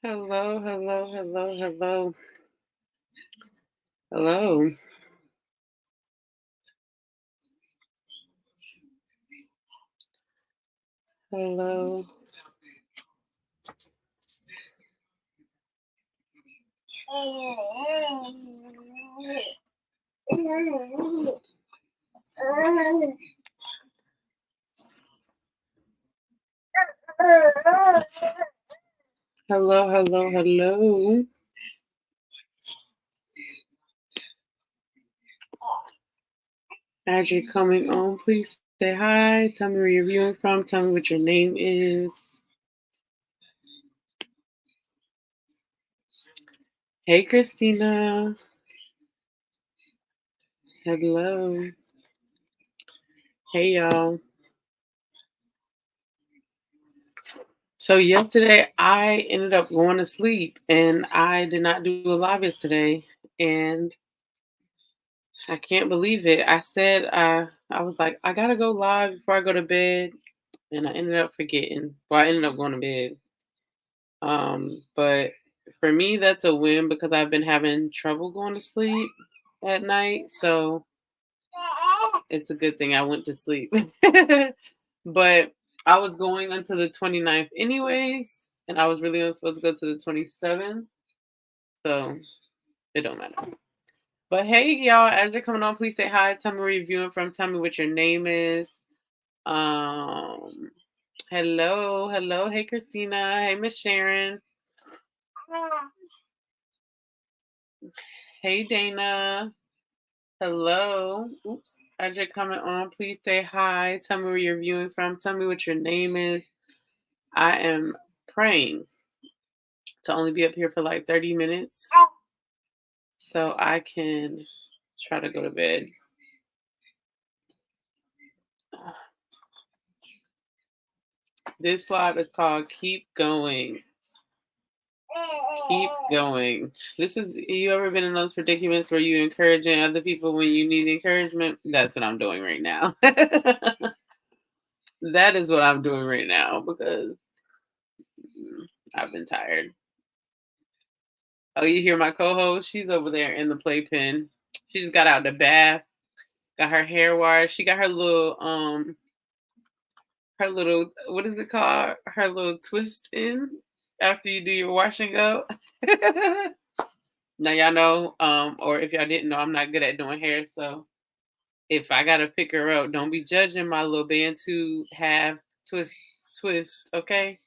Hello, hello, hello, hello, hello, hello. Hello, hello, hello. As you're coming on, please say hi. Tell me where you're viewing from. Tell me what your name is. Hey, Christina. Hello. Hey, y'all. So, yesterday I ended up going to sleep and I did not do a live yesterday. And I can't believe it. I was like, I gotta go live before I go to bed, and I ended up forgetting. Well, I ended up going to bed. But for me, that's a win because I've been having trouble going to sleep at night. So it's a good thing I went to sleep. But I was going until the 29th anyways, and I was really only supposed to go to the 27th. So it don't matter. But hey, y'all, as you're coming on, please say hi. Tell me where you're viewing from. Tell me what your name is. Um, hello, hello. Hey, Christina. Hey, Miss Sharon. Hey, Dana. Hello. Oops. As you're coming on, please say hi. Tell me where you're viewing from. Tell me what your name is. I am praying to only be up here for like 30 minutes so I can try to go to bed. This live is called Keep Going. Keep going. This is, you ever been in those predicaments where you encouraging other people when you need encouragement? That's what I'm doing right now. That is what I'm doing right now because I've been tired. Oh, you hear my co-host? She's over there in the playpen. She just got out the bath, got her hair washed. She got her little, what is it called? Her little twist in after you do your washing up. Now y'all know, or if y'all didn't know, I'm not good at doing hair, so if I gotta pick her up, don't be judging my little Bantu half twist, okay?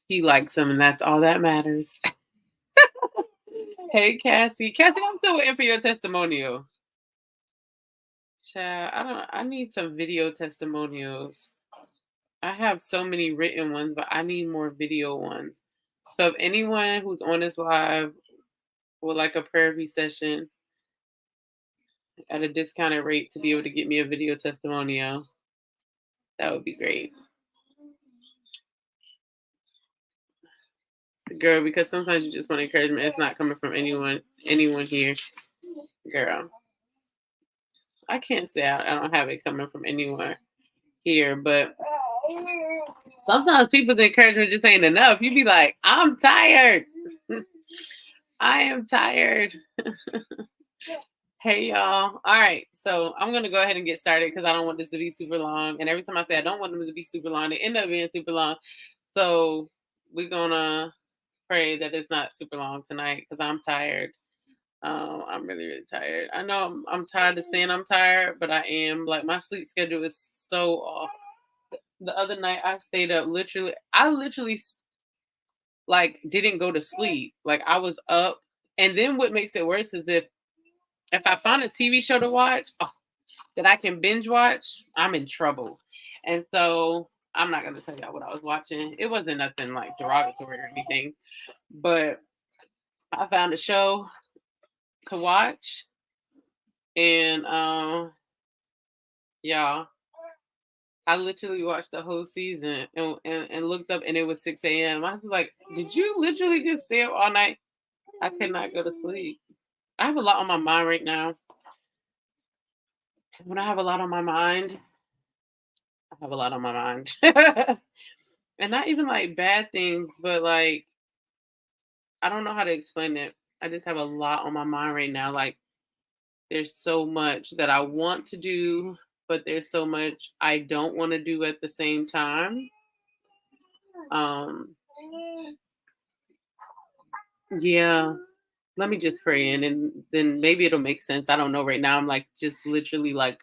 He likes them, and that's all that matters. Hey, Cassie. Cassie, I'm still waiting for your testimonial. Child, I need some video testimonials. I have so many written ones, but I need more video ones. So if anyone who's on this live would like a prayer session at a discounted rate to be able to get me a video testimonial, that would be great. Girl, because sometimes you just want encouragement. It's not coming from anyone here. Girl. I can't say I don't have it coming from anyone here, but sometimes people's encouragement just ain't enough. You be like, I'm tired. I am tired. Hey y'all. All right. So I'm gonna go ahead and get started because I don't want this to be super long. And every time I say I don't want them to be super long, they end up being super long. So we're gonna pray that it's not super long tonight because I'm tired. I'm really, really tired. I know I'm tired of saying I'm tired, but I am. Like my sleep schedule is so off. The other night I stayed up literally. I literally like didn't go to sleep. Like I was up, and then what makes it worse is if I find a TV show to watch that I can binge watch, I'm in trouble. And so I'm not gonna tell y'all what I was watching. It wasn't nothing like derogatory or anything, but I found a show to watch, and y'all, I literally watched the whole season and looked up, and it was 6 a.m. I was like, "Did you literally just stay up all night?" I could not go to sleep. I have a lot on my mind right now. When I have a lot on my mind, I have a lot on my mind. And not even like bad things, but like I don't know how to explain it. I just have a lot on my mind right now. Like there's so much that I want to do, but there's so much I don't want to do at the same time. Um yeah. Let me just pray in and then maybe it'll make sense. I don't know right now. I'm like just literally like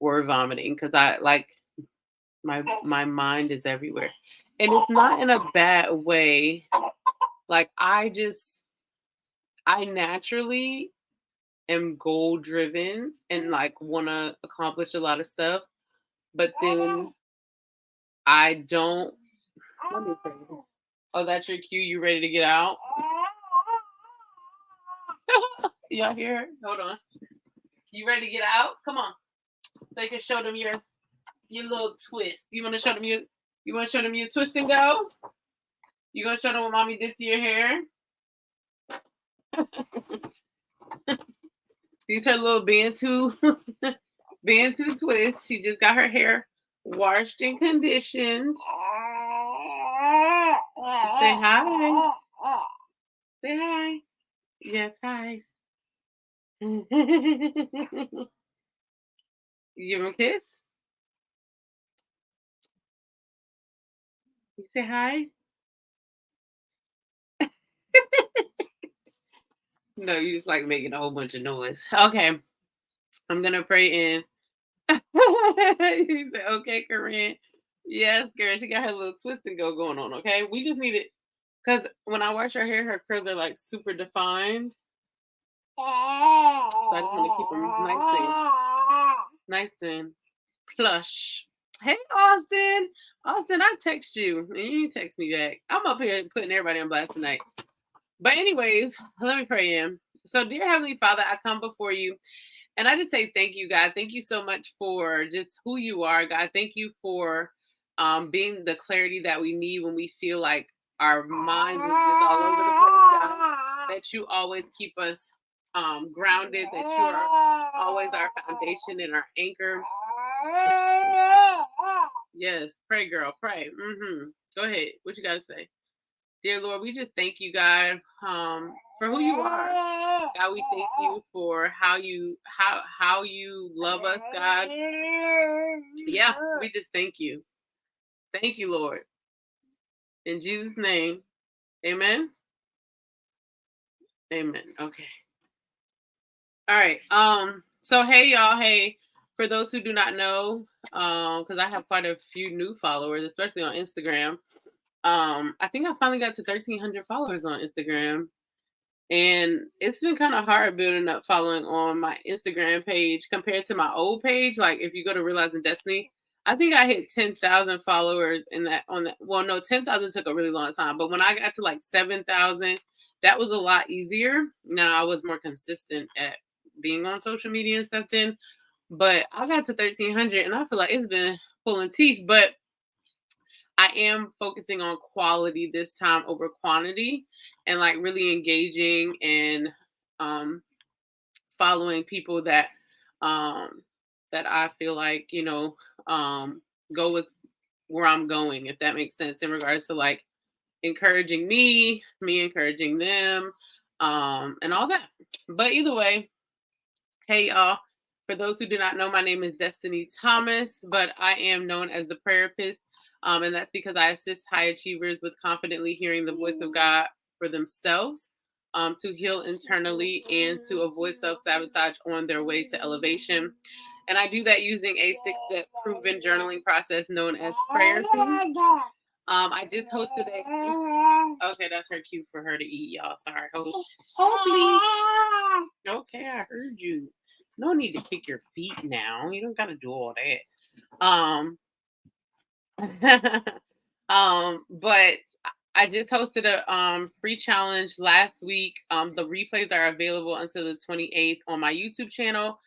word vomiting because I like my mind is everywhere. And it's not in a bad way. Like I naturally am goal driven and like want to accomplish a lot of stuff, but then I don't. Let me pray. Oh, that's your cue. You ready to get out? Y'all hear her? Hold on. You ready to get out? Come on, so you can show them your little twist. You want to show them you want to show them your twist and go? You gonna show them what mommy did to your hair? These her little Bantu Bantu twist. She just got her hair washed and conditioned. Say hi. Say hi. Yes, hi. You give him a kiss? You say hi? No, you just like making a whole bunch of noise. Okay. I'm gonna pray in. He said, okay, Corinne. Yes, girl, she got her little twist and go going on. Okay. We just need it because when I wash her hair, her curls are like super defined. So I just want to keep them nice and plush. Hey, Austin. Austin, I text you and you didn't text me back. I'm up here putting everybody on blast tonight. But anyways, let me pray in. So, dear Heavenly Father, I come before you and I just say thank you, God. Thank you so much for just who you are, God. Thank you for being the clarity that we need when we feel like our minds is just all over the place, God. That you always keep us grounded, that you are always our foundation and our anchor. Yes, pray, girl, pray. Go ahead. What you got to say? Dear Lord, we just thank you, God, for who you are. God, we thank you for how you love us, God. Yeah, we just thank you. Thank you, Lord. In Jesus' name. Amen. Amen. Okay. All right. So hey y'all, hey, for those who do not know, because I have quite a few new followers, especially on Instagram. I think I finally got to 1,300 followers on Instagram. And it's been kind of hard building up following on my Instagram page compared to my old page. Like if you go to Realizing Destiny, I think I hit 10,000 followers in that on that. Well, no, 10,000 took a really long time. But when I got to like 7,000, that was a lot easier. Now I was more consistent at being on social media and stuff then. But I got to 1,300 and I feel like it's been pulling teeth. But I am focusing on quality this time over quantity and like really engaging and um following people um that I feel like, go with where I'm going, if that makes sense, in regards to like encouraging me encouraging them, and all that. But either way, hey, y'all. For those who do not know, my name is Destiny Thomas, but I am known as the Prayerpist. And that's because I assist high achievers with confidently hearing the voice of God for themselves, to heal internally and to avoid self sabotage on their way to elevation. And I do that using a 6-step proven journaling process known as prayer. I just hosted a. Okay, that's her cue for her to eat, y'all. Sorry. Hold, please. Okay, I heard you. No need to kick your feet now. You don't got to do all that. But I just hosted a free challenge last week. The replays are available until the 28th on my YouTube channel.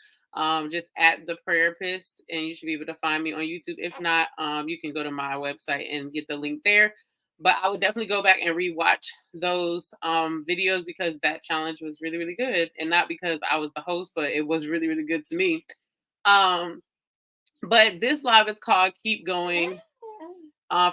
Just at the Prayerpist, and you should be able to find me on YouTube. If not, you can go to my website and get the link there. But I would definitely go back and rewatch those videos because that challenge was really, really good. And not because I was the host, but it was really, really good to me. But this live is called Keep Going.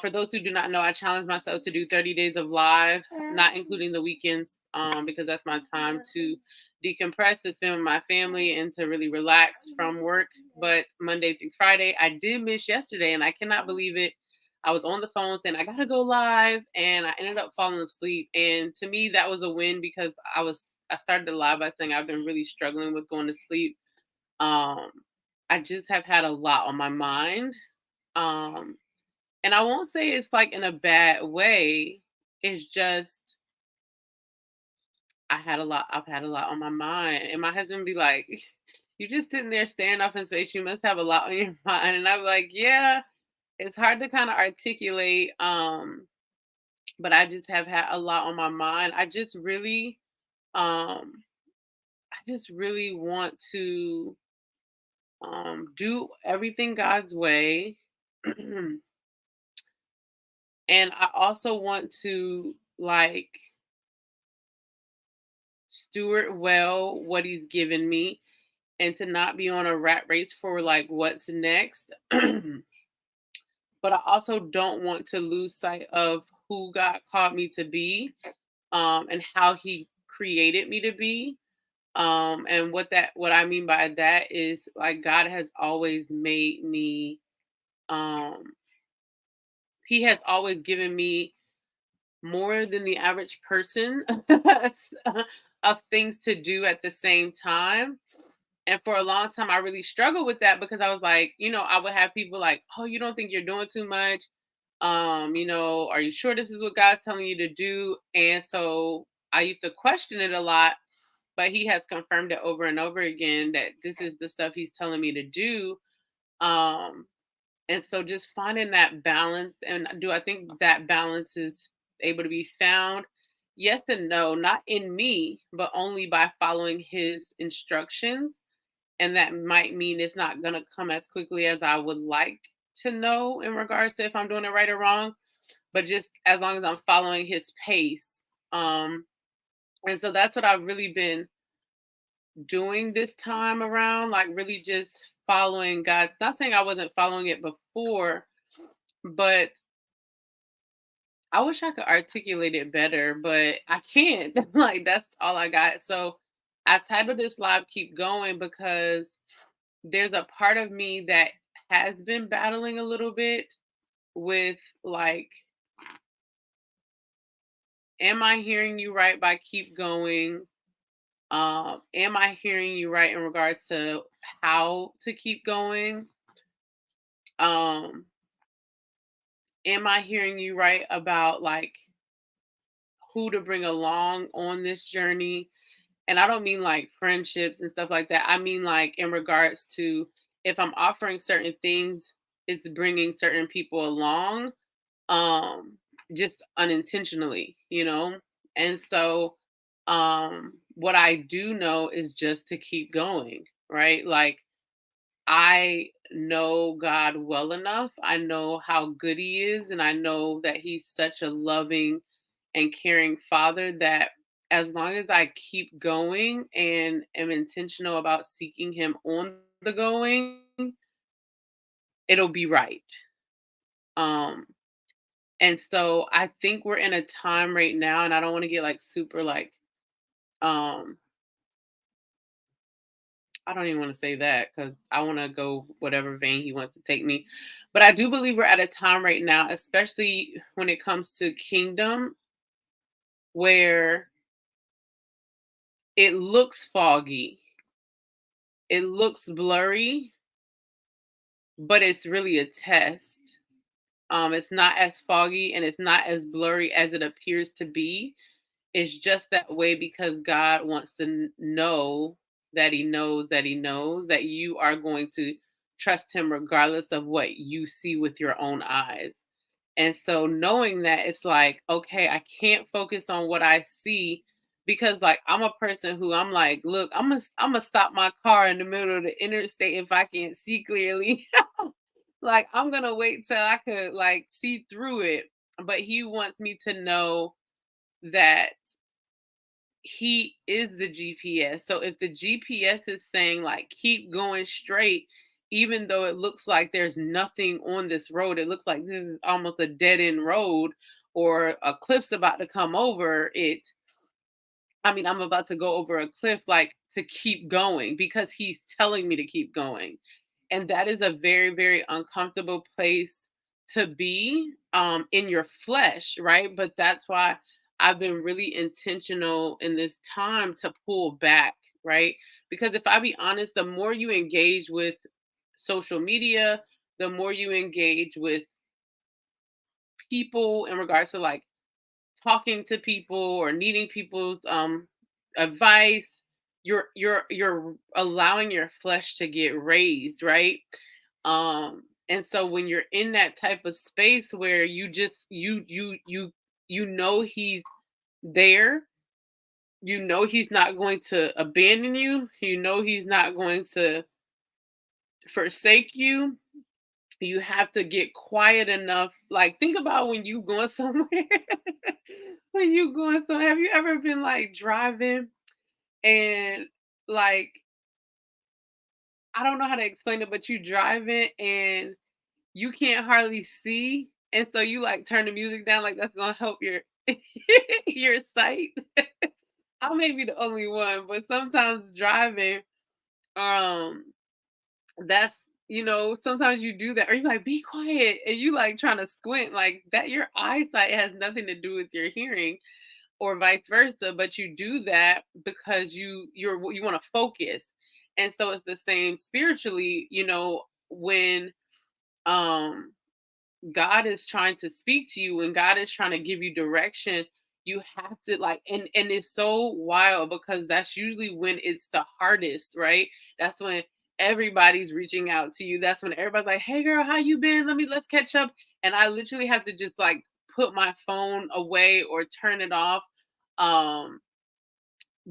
For those who do not know, I challenged myself to do 30 days of live, not including the weekends, because that's my time to decompress, to spend with my family, and to really relax from work. But Monday through Friday, I did miss yesterday, and I cannot believe it. I was on the phone saying I gotta go live, and I ended up falling asleep. And to me, that was a win because I started the live by saying I've been really struggling with going to sleep. Um, I just have had a lot on my mind. Um, and I won't say it's like in a bad way. It's just I've had a lot on my mind. And my husband be like, you just sitting there staring off in space. You must have a lot on your mind. And I'm like, yeah, it's hard to kind of articulate. But I just have had a lot on my mind. Um I just really want to do everything God's way. And I also want to like steward well what he's given me and to not be on a rat race for like what's next. But I also don't want to lose sight of who God called me to be, and how he created me to be. And what I mean by that is like God has always made me um he has always given me more than the average person of things to do at the same time. And for a long time, I really struggled with that because I was like, I would have people like, "Oh, you don't think you're doing too much? Are you sure this is what God's telling you to do?" And so I used to question it a lot, but he has confirmed it over and over again that this is the stuff he's telling me to do. Um, and so just finding that balance, and do I think that balance is able to be found? Yes and no, not in me, but only by following his instructions. And that might mean it's not going to come as quickly as I would like to know in regards to if I'm doing it right or wrong, but just as long as I'm following his pace. Um, and so that's what I've really been doing this time around, like really just following God. Not saying I wasn't following it before, but I wish I could articulate it better, but I can't. Like that's all I got. So I titled this live Keep Going because there's a part of me that has been battling a little bit with like, am I hearing you right by keep going? Am I hearing you right in regards to how to keep going? Um, am I hearing you right about like who to bring along on this journey? And I don't mean like friendships and stuff like that. I mean like in regards to if I'm offering certain things, it's bringing certain people along, um just unintentionally. And so what I do know is just to keep going, right? Like I know God well enough. I know how good he is, and I know that he's such a loving and caring father that as long as I keep going and am intentional about seeking him on the going, it'll be right. um And so I think we're in a time right now, and I don't want to get like super like, um, I don't even want to say that because I want to go whatever vein he wants to take me. But I do believe we're at a time right now, especially when it comes to kingdom, where it looks foggy, it looks blurry, but it's really a test. It's not as foggy and it's not as blurry as it appears to be. It's just that way because God wants to know that he knows that he knows that you are going to trust him regardless of what you see with your own eyes. And so knowing that, it's like, okay, I can't focus on what I see because like I'm a person who I'm like, look, I'm gonna stop my car in the middle of the interstate if I can't see clearly. Like I'm gonna wait till I could like see through it. But he wants me to know that he is the GPS. So if the GPS is saying like keep going straight even though it looks like there's nothing on this road, it looks like this is almost a dead end road or a cliff's about to come over it. I mean, I'm about to go over a cliff, like to keep going because he's telling me to keep going. And that is a very, very uncomfortable place to be in your flesh, right? But that's why I've been really intentional in this time to pull back, right? Because if I be honest, the more you engage with social media, the more you engage with people in regards to like talking to people or needing people's advice, you're allowing your flesh to get raised, right? And so when you're in that type of space where you just you know he's there, you know he's not going to abandon you, you know he's not going to forsake you. You have to get quiet enough. Like, think about when you going somewhere. When you going so have you ever been like driving and like I don't know how to explain it, but you driving and you can't hardly see, and so you like turn the music down like that's gonna help your your sight. I may be the only one, but sometimes driving, um, that's sometimes you do that, or you like be quiet, and you like trying to squint like that. Your eyesight has nothing to do with your hearing, or vice versa, but you do that because you want to focus. And so it's the same spiritually, when um God is trying to speak to you, when God is trying to give you direction, you have to like, and it's so wild because that's usually when it's the hardest, right? That's when everybody's reaching out to you. That's when everybody's like, "Hey girl, how you been? Let's catch up." And I literally have to just like put my phone away or turn it off. Um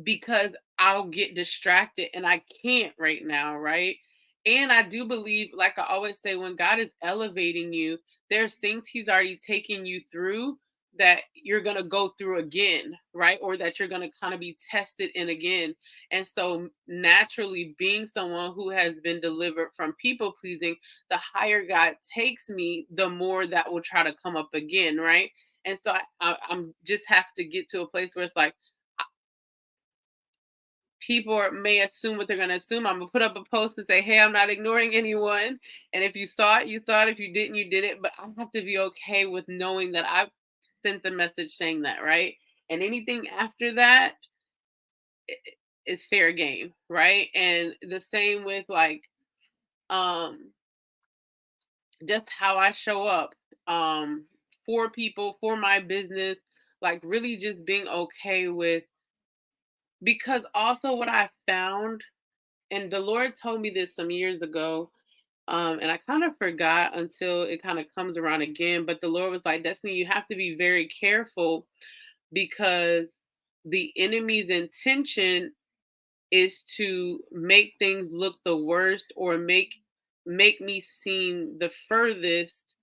because I'll get distracted and I can't right now, right? And I do believe, like I always say, when God is elevating you, there's things He's already taken you through that you're going to go through again, right? Or that you're going to kind of be tested in again. And so, naturally, being someone who has been delivered from people pleasing, the higher God takes me, the more that will try to come up again, right? And so, I'm just have to get to a place where it's like, may assume what they're going to assume. I'm gonna put up a post and say, "Hey, I'm not ignoring anyone." And if you saw it, you saw it. If you didn't, you did it. But I have to be okay with knowing that I sent the message saying that, right? And anything after that is fair game, right? And the same with like um just how I show up um for people, for my business, like really just being okay with, because also what I found, and the Lord told me this some years ago, and I kind of forgot until it kind of comes around again. But the Lord was like, Destiny, you have to be very careful because the enemy's intention is to make things look the worst or make me seem the furthest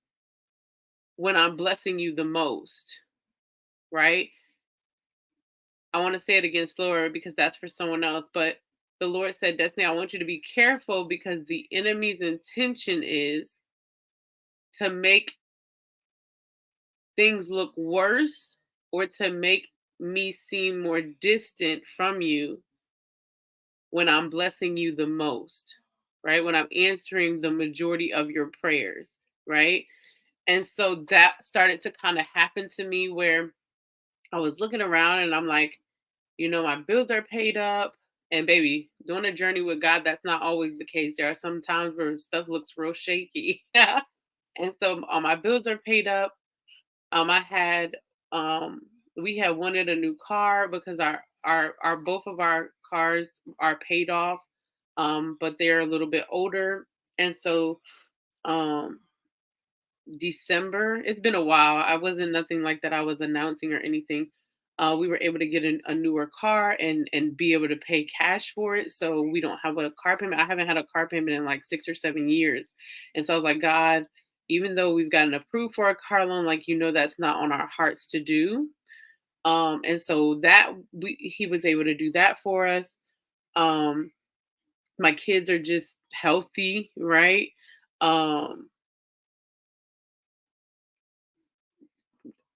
when I'm blessing you the most, right? I want to say it again slower because that's for someone else. But the Lord said, Destiny, I want you to be careful because the enemy's intention is to make things look worse or to make me seem more distant from you when I'm blessing you the most, right? When I'm answering the majority of your prayers, right? And so that started to kind of happen to me where I was looking around and I'm like, my bills are paid up. And baby, doing a journey with God, that's not always the case. There are some times where stuff looks real shaky. And so all my bills are paid up. I had we had wanted a new car because our both of our cars are paid off, but they're a little bit older, and so um December. It's been a while. I wasn't nothing like that I was announcing or anything. We were able to get a newer car and be able to pay cash for it, so we don't have a car payment. I haven't had a car payment in like 6 or 7 years, and so I was like, God, even though we've gotten approved for a car loan, like that's not on our hearts to do. And so that He was able to do that for us. Um, My kids are just healthy, right? Um,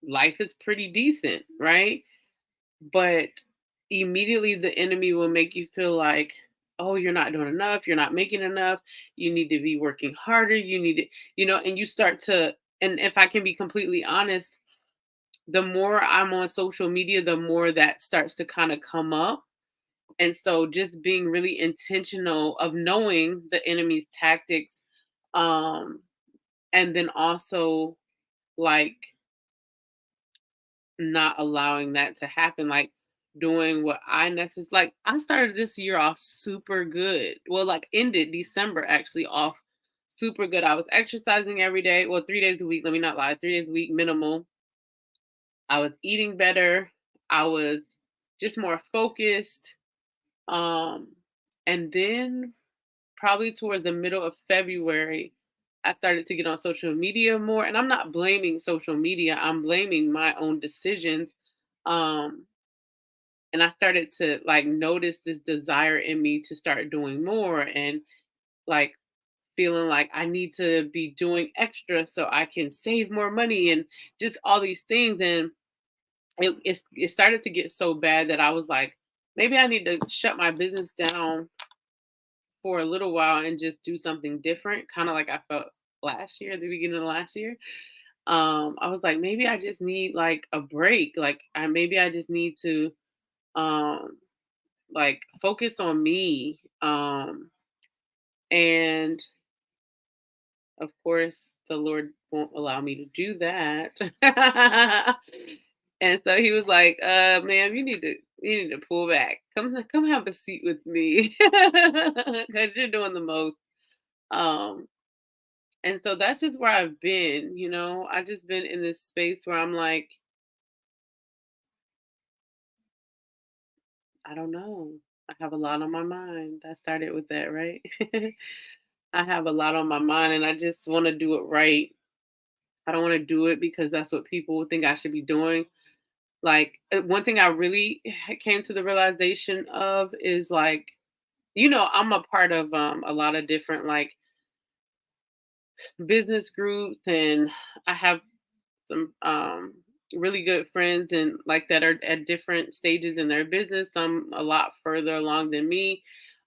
Life is pretty decent, right? But immediately the enemy will make you feel like, oh, you're not doing enough, you're not making enough, you need to be working harder, you need to, and you start to, and if I can be completely honest, the more I'm on social media, the more that starts to kind of come up. And so just being really intentional of knowing the enemy's tactics, um, and then also like not allowing that to happen, like doing what I necessarily like. I started this year off super good. Well, like ended December actually off super good. I was exercising every day. Well, 3 days a week. Let me not lie. 3 days a week minimal. I was eating better. I was just more focused. Um, and then probably towards the middle of February, I started to get on social media more. And I'm not blaming social media. I'm blaming my own decisions. Um, and I started to like notice this desire in me to start doing more and like feeling like I need to be doing extra so I can save more money and just all these things. And it started to get so bad that I was like, maybe I need to shut my business down for a little while and just do something different, kind of like I felt last year, the beginning of last year. I was like, maybe I just need like a break. Like maybe I just need to um like focus on me. And of course the Lord won't allow me to do that. And so he was like, ma'am, you need to pull back. Come have a seat with me. Because you're doing the most. Um and so that's just where I've been. I just been in this space where I'm like, I don't know. I have a lot on my mind. I started with that, right? I have a lot on my mind and I just want to do it right. I don't want to do it because that's what people would think I should be doing. Like, one thing I really came to the realization of is like, I'm a part of a lot of different like business groups, and I have some really good friends and like that are at different stages in their business. Some a lot further along than me.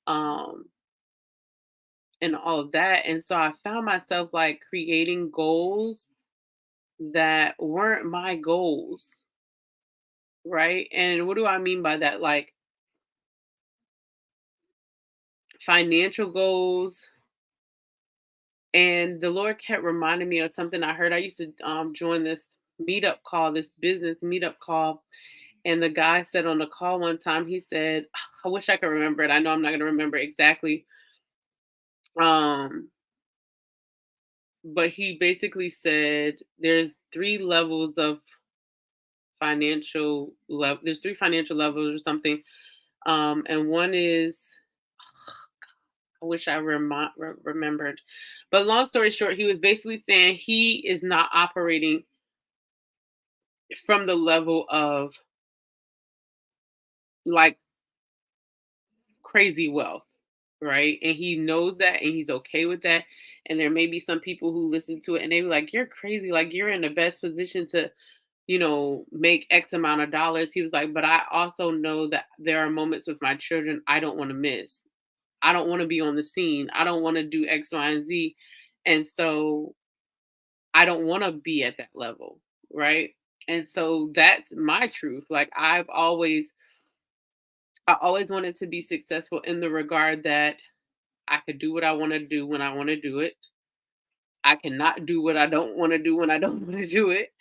Um and all of that. And so I found myself like creating goals that weren't my goals, right? And what do I mean by that? Like financial goals. And the Lord kept reminding me of something I heard. I used to join this meetup call, this business meetup call. And the guy said on the call one time, he said, I wish I could remember it. I know I'm not going to remember exactly. Um, but he basically said there's three levels of financial level. There's three financial levels or something. And one is, I wish I remembered. But long story short, he was basically saying he is not operating from the level of like crazy wealth, right? And he knows that and he's okay with that. And there may be some people who listen to it and they be like, you're crazy. Like you're in the best position to, make X amount of dollars. He was like, but I also know that there are moments with my children I don't want to miss. I don't want to be on the scene. I don't want to do X, Y, and Z. And so I don't want to be at that level. Right. And so that's my truth. Like I always wanted to be successful in the regard that I could do what I want to do when I want to do it. I cannot do what I don't want to do when I don't want to do it.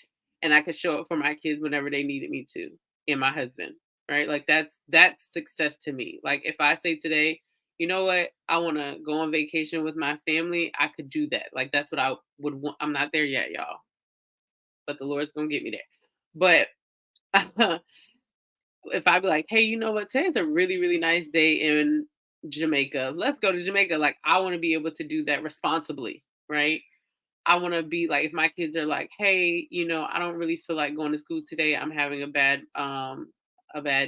And I could show up for my kids whenever they needed me to, and my husband. Right? Like that's success to me. Like if I say today, you know what, I want to go on vacation with my family, I could do that. Like that's what I would want. I'm not there yet, y'all, but the Lord's gonna get me there. But if I be like, hey, you know what? Today's a really, really nice day in Jamaica. Let's go to Jamaica. Like, I want to be able to do that responsibly, right? I want to be like, if my kids are like, hey, I don't really feel like going to school today. I'm having a bad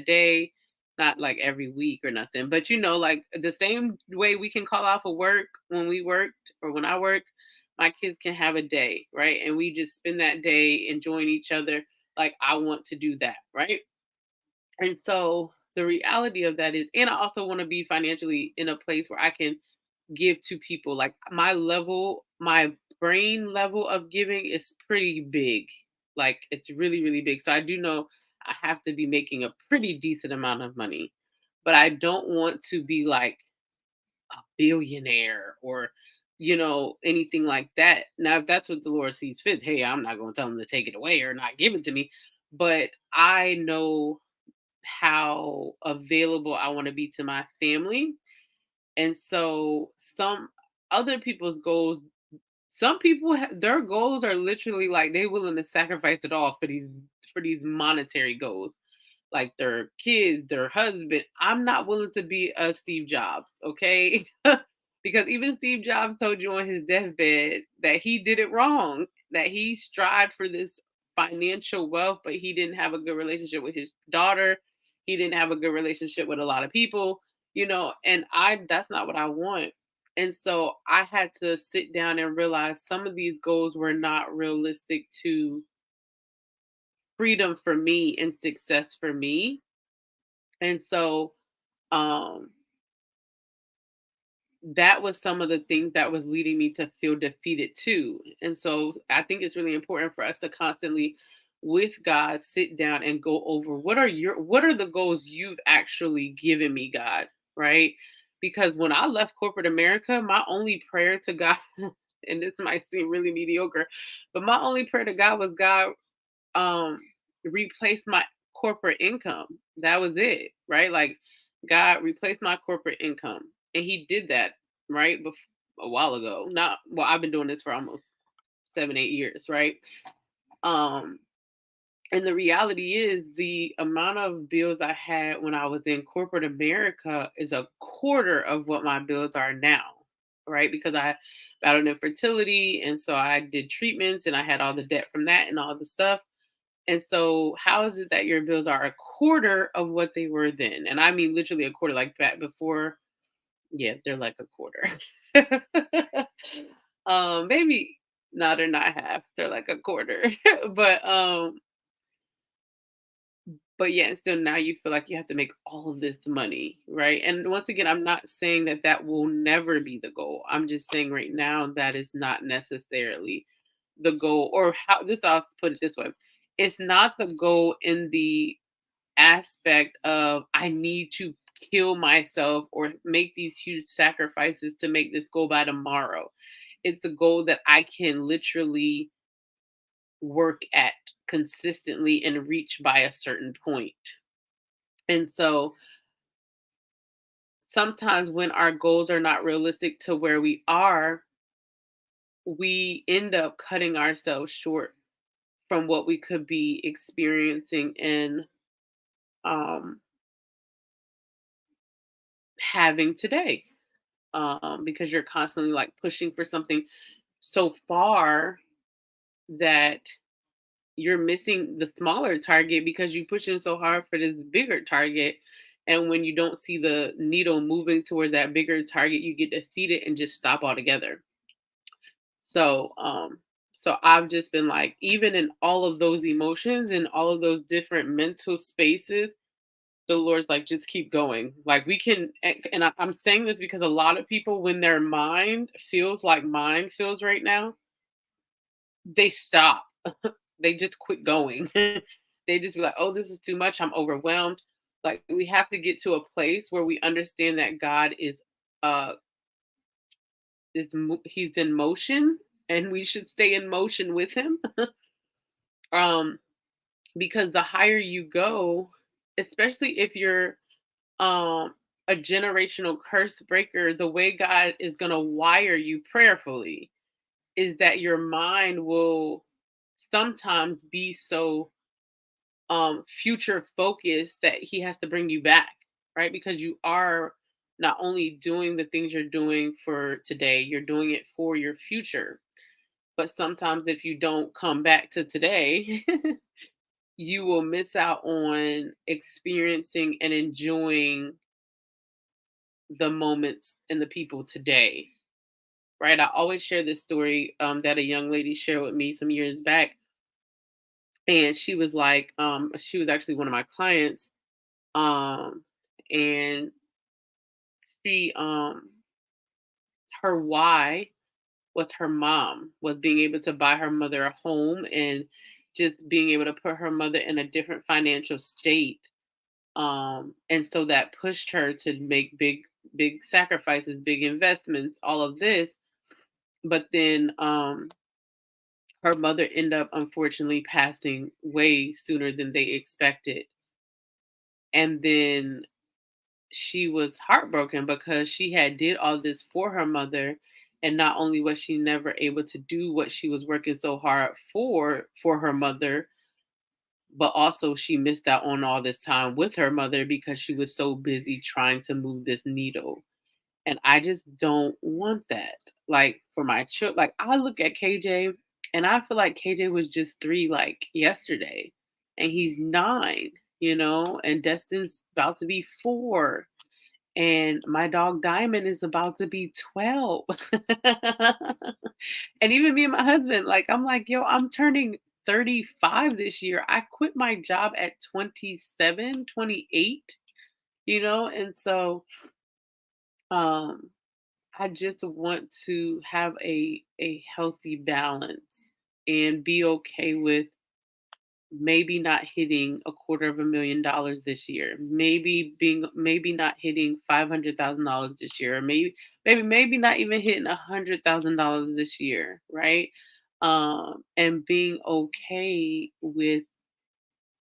day. not like every week or nothing, but like the same way we can call off of work when we worked or when I worked, my kids can have a day, right? And we just spend that day enjoying each other. Like I want to do that, right? And so the reality of that is, and I also want to be financially in a place where I can give to people. Like my brain level of giving is pretty big. Like it's really, really big. So I do know I have to be making a pretty decent amount of money, but I don't want to be like a billionaire or, anything like that. Now, if that's what the Lord sees fit, hey, I'm not going to tell him to take it away or not give it to me. But I know how available I want to be to my family. And so some other people's goals, some people their goals are literally like they willing to sacrifice it all for these monetary goals, like their kids, their husband. I'm not willing to be a Steve Jobs, okay? Because even Steve Jobs told you on his deathbed that he did it wrong, that he strived for this financial wealth, but he didn't have a good relationship with his daughter. He didn't have a good relationship with a lot of people, and that's not what I want. And so I had to sit down and realize some of these goals were not realistic to freedom for me and success for me. And so um that was some of the things that was leading me to feel defeated too. And so I think it's really important for us to constantly with God sit down and go over what are the goals you've actually given me, God, right? Because when I left corporate America, my only prayer to God and this might seem really mediocre, but my only prayer to God was, God, um replace my corporate income. That was it, right? Like God replaced my corporate income. And he did that, right? A while ago. Not well, I've been doing this for almost 7, 8 years, right? Um, and the reality is the amount of bills I had when I was in corporate America is a quarter of what my bills are now, right? Because I battled infertility and so I did treatments and I had all the debt from that and all the stuff. And so, how is it that your bills are a quarter of what they were then? And I mean, literally a quarter, like back before. Yeah, they're like a quarter. Maybe no, they're not half. They're like a quarter. but um, but yeah, and still now you feel like you have to make all of this money, right? And once again, I'm not saying that that will never be the goal. I'm just saying right now that is not necessarily the goal, or how this. I'll put it this way: it's not the goal in the aspect of I need to kill myself or make these huge sacrifices to make this goal by tomorrow. It's a goal that I can literally work at consistently and reach by a certain point. And so sometimes when our goals are not realistic to where we are, we end up cutting ourselves short from what we could be experiencing and um, having today. Because you're constantly like pushing for something so far that you're missing the smaller target because you're pushing so hard for this bigger target. And when you don't see the needle moving towards that bigger target, you get defeated and just stop altogether. So I've just been like, even in all of those emotions and all of those different mental spaces, the Lord's like, just keep going. Like we can, I'm saying this because a lot of people, when their mind feels like mine feels right now, they stop. They just quit going. They just be like, oh, this is too much. I'm overwhelmed. Like we have to get to a place where we understand that God uh he's in motion and we should stay in motion with him. um because the higher you go, especially if you're um a generational curse breaker, the way God is going to wire you prayerfully is that your mind will sometimes be so future focused that he has to bring you back, right? Because you are not only doing the things you're doing for today, you're doing it for your future. But sometimes if you don't come back to today, you will miss out on experiencing and enjoying the moments and the people today, right? I always share this story that a young lady shared with me some years back, and she was like, she was actually one of my clients, um, and she, her why was her mom was being able to buy her mother a home and just being able to put her mother in a different financial state. And so that pushed her to make big sacrifices, big investments, all of this. But then her mother ended up unfortunately passing way sooner than they expected. And then she was heartbroken because she had did all this for her mother, and not only was she never able to do what she was working so hard for her mother, but also she missed out on all this time with her mother because she was so busy trying to move this needle. And I just don't want that. Like for my child, like I look at KJ and I feel like KJ was just 3 like yesterday, and he's 9, and Destin's about to be 4, and my dog Diamond is about to be 12. And even me and my husband, like, I'm like, yo, I'm turning 35 this year. I quit my job at 27, 28, and so um I just want to have a healthy balance and be okay with maybe not hitting a quarter of $1 million this year. Maybe not hitting $500,000 this year, or maybe not even hitting $100,000 this year, right? And being okay with,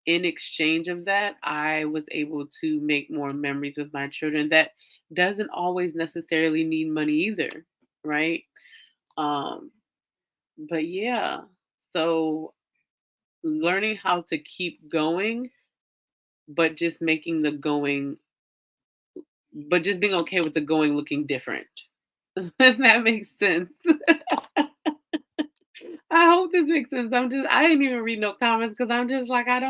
in exchange of that, I was able to make more memories with my children. That doesn't always necessarily need money either, right? Um, but yeah, so learning how to keep going, but just making the going, but just being okay with the going looking different. If that makes sense. I hope this makes sense. I didn't even read no comments because I'm just like, I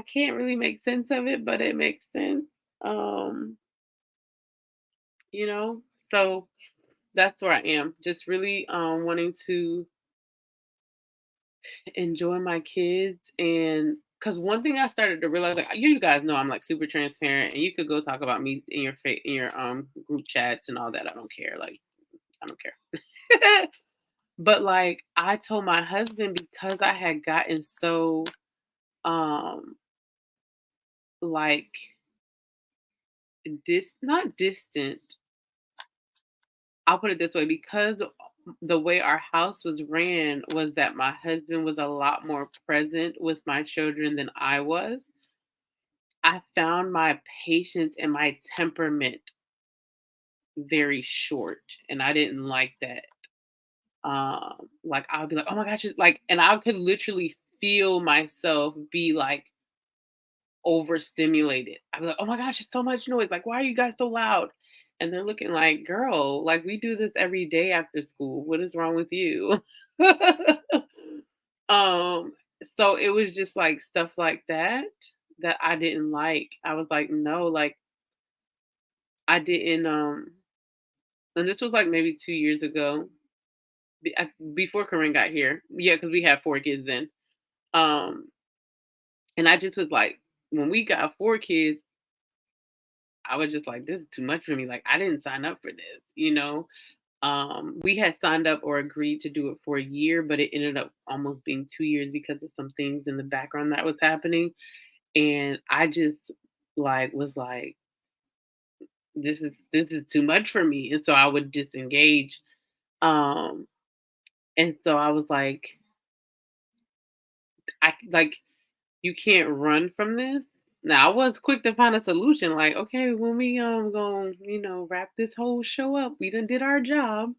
can't really make sense of it, but it makes sense. Um, you know, so that's where I am. Just really wanting to enjoy my kids. And because one thing I started to realize, like you guys know, I'm like super transparent, and you could go talk about me in your group chats and all that. I don't care. Like I don't care. But like I told my husband, because I had gotten so um like not distant. I'll put it this way, because the way our house was ran was that my husband was a lot more present with my children than I was. I found my patience and my temperament very short, and I didn't like that. Like I'll be like, "Oh my gosh," it's like, and I could literally feel myself be like overstimulated. I'd be like, "Oh my gosh, it's so much noise. Like, why are you guys so loud?" And they're looking like, "Girl, like we do this every day after school. What is wrong with you?" um, so it was just like stuff like that that I didn't like. I was like, "No, like I didn't and this was like maybe 2 years ago, before Corinne got here. Yeah, because we had 4 kids then. Um, and I just was like, when we got 4 kids, I was just like, this is too much for me. Like, I didn't sign up for this. We had signed up or agreed to do it for a year, but it ended up almost being 2 years because of some things in the background that was happening. And I just like was like, this is too much for me. And so I would disengage. Um, and so I was like, I like you can't run from this. Now I was quick to find a solution, like, okay, when we going wrap this whole show up, we done did our job.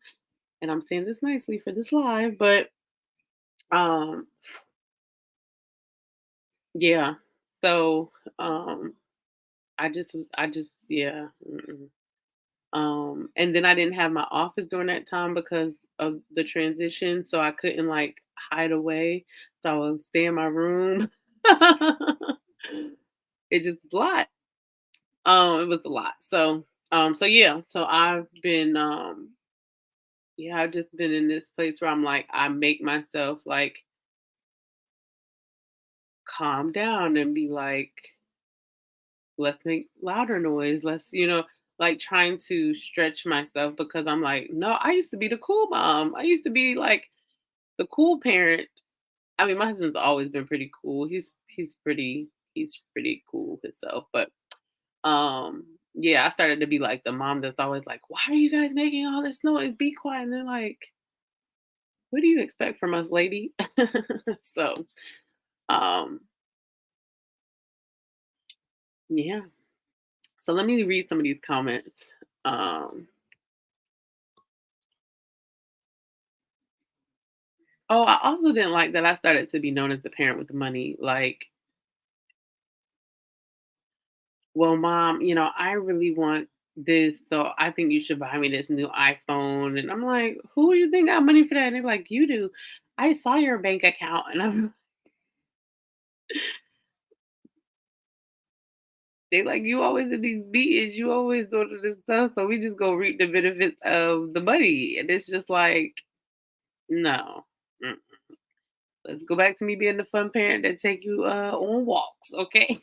And I'm saying this nicely for this live, but um yeah. So I just yeah. Mm-mm. And then I didn't have my office during that time because of the transition, so I couldn't like hide away. So I would stay in my room. It just was a lot. It was a lot. So yeah, so I've been yeah, I've just been in this place where I'm like, I make myself like calm down and be like, let's make louder noise. Let's like trying to stretch myself because I'm like, no, I used to be the cool mom. I used to be like the cool parent. I mean, my husband's always been pretty cool. He's pretty cool himself. But yeah, I started to be like the mom that's always like, why are you guys making all this noise? Be quiet. And they're like, what do you expect from us, lady? So um yeah. So let me read some of these comments. Um Oh, I also didn't like that I started to be known as the parent with the money. Like, well, mom, I really want this, so I think you should buy me this new iPhone. And I'm like, who do you think got money for that? And they're like, you do. I saw your bank account, and I'm they like, you always in these meetings, you always doing this stuff, so we just go reap the benefits of the money. And it's just like, no. Mm. Let's go back to me being the fun parent that take you on walks, okay?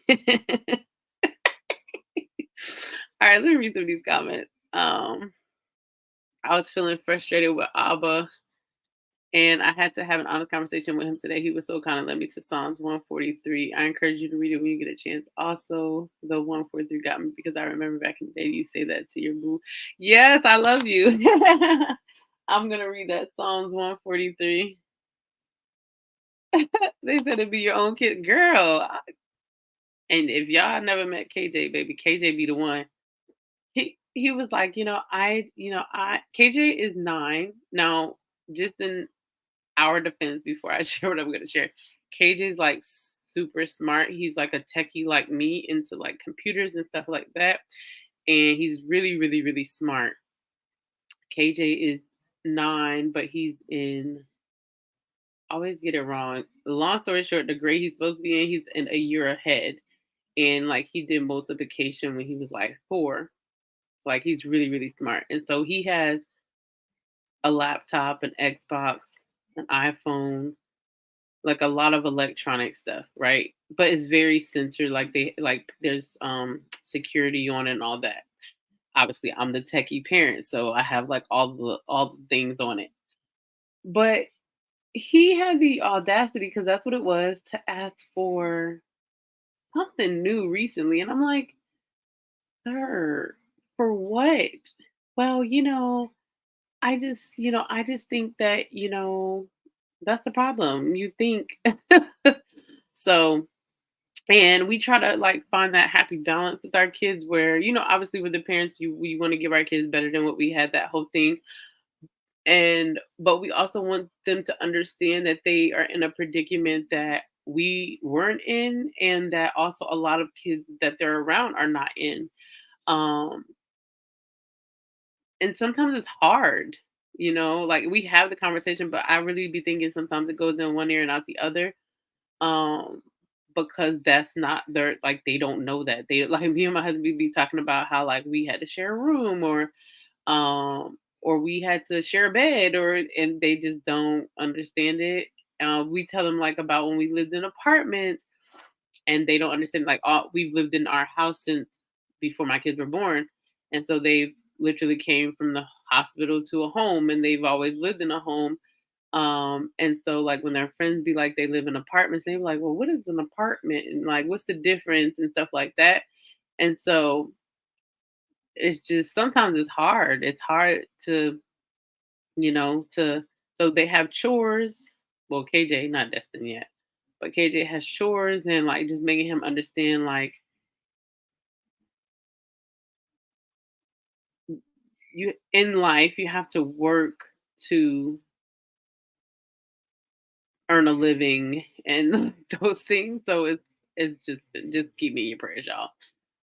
All right, let me read some of these comments. I was feeling frustrated with Abba, and I had to have an honest conversation with him today. He was so kind of led me to Psalms 143. I encourage you to read it when you get a chance. Also, the 143 got me because I remember back in the day you say that to your boo. Yes, I love you. I'm gonna read that Psalms 143. They said it'd be your own kid, girl. And if y'all never met KJ, baby, KJ be the one. He was like, I KJ is 9. Now, just in our defense before I share what I'm gonna share, KJ's like super smart. He's like a techie like me into like computers and stuff like that. And he's really, really, really smart. KJ is 9, but he's in always get it wrong. Long story short, the grade he's supposed to be in, he's in a year ahead. And like he did multiplication when he was like 4. Like he's really, really smart. And so he has a laptop, an Xbox, an iPhone, like a lot of electronic stuff, right? But it's very censored. Like there's security on it and all that. Obviously, I'm the techie parent, so I have like all the things on it. But he had the audacity, because that's what it was, to ask for something new recently. And I'm like, sir, for what? Well, I just think that, that's the problem. You think so, and we try to like find that happy balance with our kids where, obviously with the parents, we want to give our kids better than what we had, that whole thing. And but we also want them to understand that they are in a predicament that we weren't in, and that also a lot of kids that they're around are not in. Um and sometimes it's hard, like we have the conversation, but I really be thinking sometimes it goes in one ear and out the other. um because that's not their, like, they don't know that they like me and my husband, we be talking about how like we had to share a room, or we had to share a bed, or and they just don't understand it. We tell them like about when we lived in apartments, and they don't understand, like, all we've lived in our house since before my kids were born. And so they've literally came from the hospital to a home, and they've always lived in a home. And so like when their friends be like they live in apartments, they be like, well, what is an apartment, and like what's the difference and stuff like that. And so it's just sometimes it's hard to, to so they have chores. Well, KJ, not Destin yet, but KJ has chores, and like just making him understand, like, you in life you have to work to earn a living and those things. So it's just keep me in your prayers, y'all.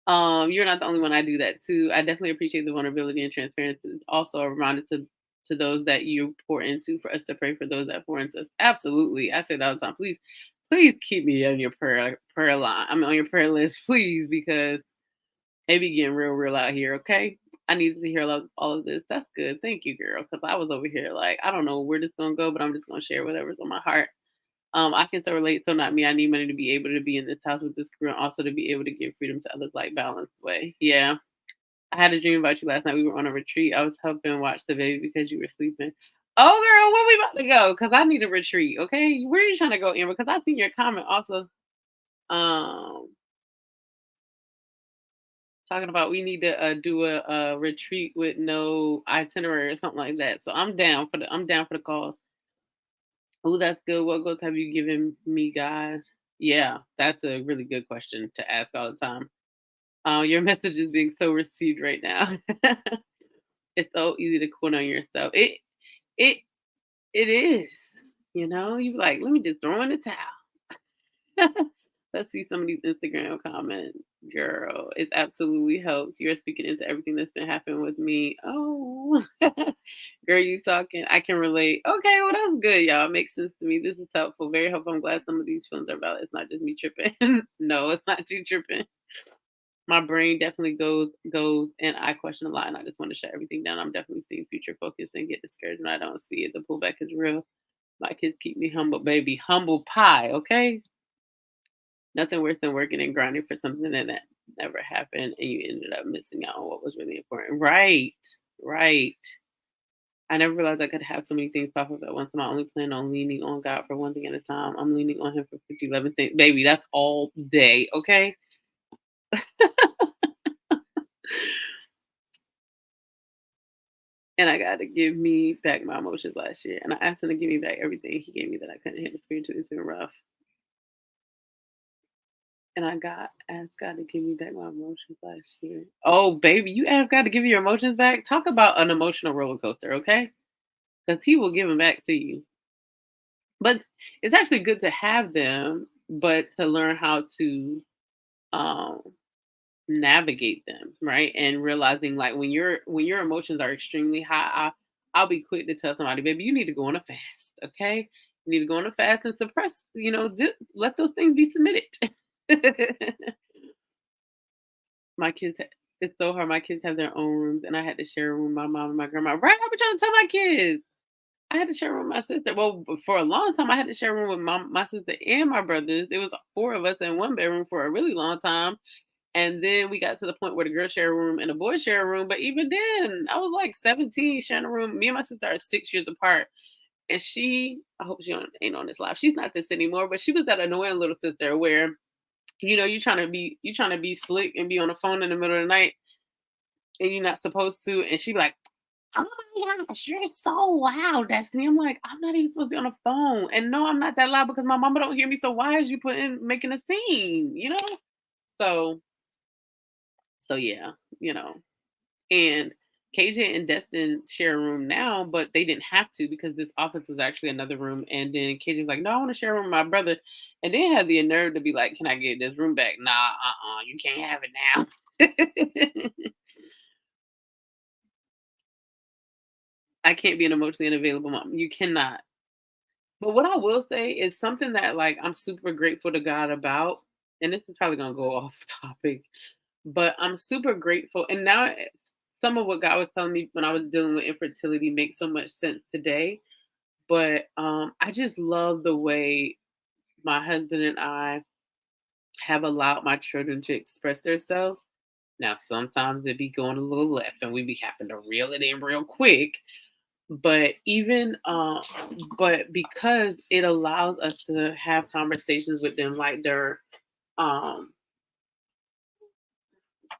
You're not the only one. I do that too. I definitely appreciate the vulnerability and transparency. It's also a reminder to those that you pour into for us to pray for those that pour into us. Absolutely. I say that all the time. Please keep me on your prayer line. I'm on your prayer list, please, because it be getting real out here, okay? I need to hear all of this. That's good. Thank you, girl. Because I was over here like, I don't know where this gonna go, but I'm just gonna share whatever's on my heart. I can so relate. So not me. I need money to be able to be in this house with this crew and also to be able to give freedom to others like balanced way. Yeah. I had a dream about you last night. We were on a retreat. I was helping watch the baby because you were sleeping. Oh girl, where we about to go? Because I need a retreat. Okay. Where are you trying to go, Amber? Because I seen your comment also. Um talking about we need to do a retreat with no itinerary or something like that. So I'm down for the cause. Oh, that's good. What goals have you given me, God? Yeah, that's a really good question to ask all the time. Your message is being so received right now. It's so easy to quit on yourself. It it is. You know, you be like, let me just throw in the towel. Let's see some of these Instagram comments. Girl, it absolutely helps. You're speaking into everything that's been happening with me. Oh, girl, you talking. I can relate. Okay, well, that's good, y'all. It makes sense to me. This is helpful. Very helpful. I'm glad some of these films are valid. It's not just me tripping. No, it's not you tripping. My brain definitely goes, and I question a lot, and I just want to shut everything down. I'm definitely seeing future focus and get discouraged when I don't see it. The pullback is real. My kids keep me humble, baby. Humble pie, okay? Nothing worse than working and grinding for something that never happened and you ended up missing out on what was really important. Right. Right. I never realized I could have so many things pop up at once. And I only plan on leaning on God for one thing at a time. I'm leaning on Him for 50, 11 things. Baby, that's all day. Okay. And I got to give me back my emotions last year. And I asked Him to give me back everything He gave me that I couldn't handle spiritually. It's been rough. And I got asked God to give me back my emotions last year. Oh, baby, you asked God to give you your emotions back? Talk about an emotional roller coaster, okay? Because He will give them back to you. But it's actually good to have them, but to learn how to um, navigate them, right? And realizing like when your emotions are extremely high, I'll be quick to tell somebody, baby, you need to go on a fast, okay? You need to go on a fast and suppress, let those things be submitted. My kids it's so hard. My kids have their own rooms, and I had to share a room with my mom and my grandma. Right? I've been trying to tell my kids. I had to share a room with my sister. Well, for a long time, I had to share a room with my sister and my brothers. It was four of us in one bedroom for a really long time. And then we got to the point where the girls share a room and the boys share a room. But even then, I was like 17 sharing a room. Me and my sister are 6 years apart. And I hope she ain't on this live. She's not this anymore, but she was that annoying little sister where you trying to be slick and be on the phone in the middle of the night and you're not supposed to, and she be like, "Oh my gosh, you're so loud, Destiny." I'm like, I'm not even supposed to be on the phone. And no, I'm not that loud because my mama don't hear me. So why is you making a scene, So so yeah, you know. And KJ and Destin share a room now, but they didn't have to because this office was actually another room. And then KJ was like, "No, I want to share a room with my brother." And then had the nerve to be like, "Can I get this room back?" Nah, you can't have it now. I can't be an emotionally unavailable mom. You cannot. But what I will say is something that like I'm super grateful to God about, and this is probably gonna go off topic, but I'm super grateful. And now some of what God was telling me when I was dealing with infertility makes so much sense today. But I just love the way my husband and I have allowed my children to express themselves. Now sometimes they be going a little left and we be having to reel it in real quick. But because it allows us to have conversations with them like they're um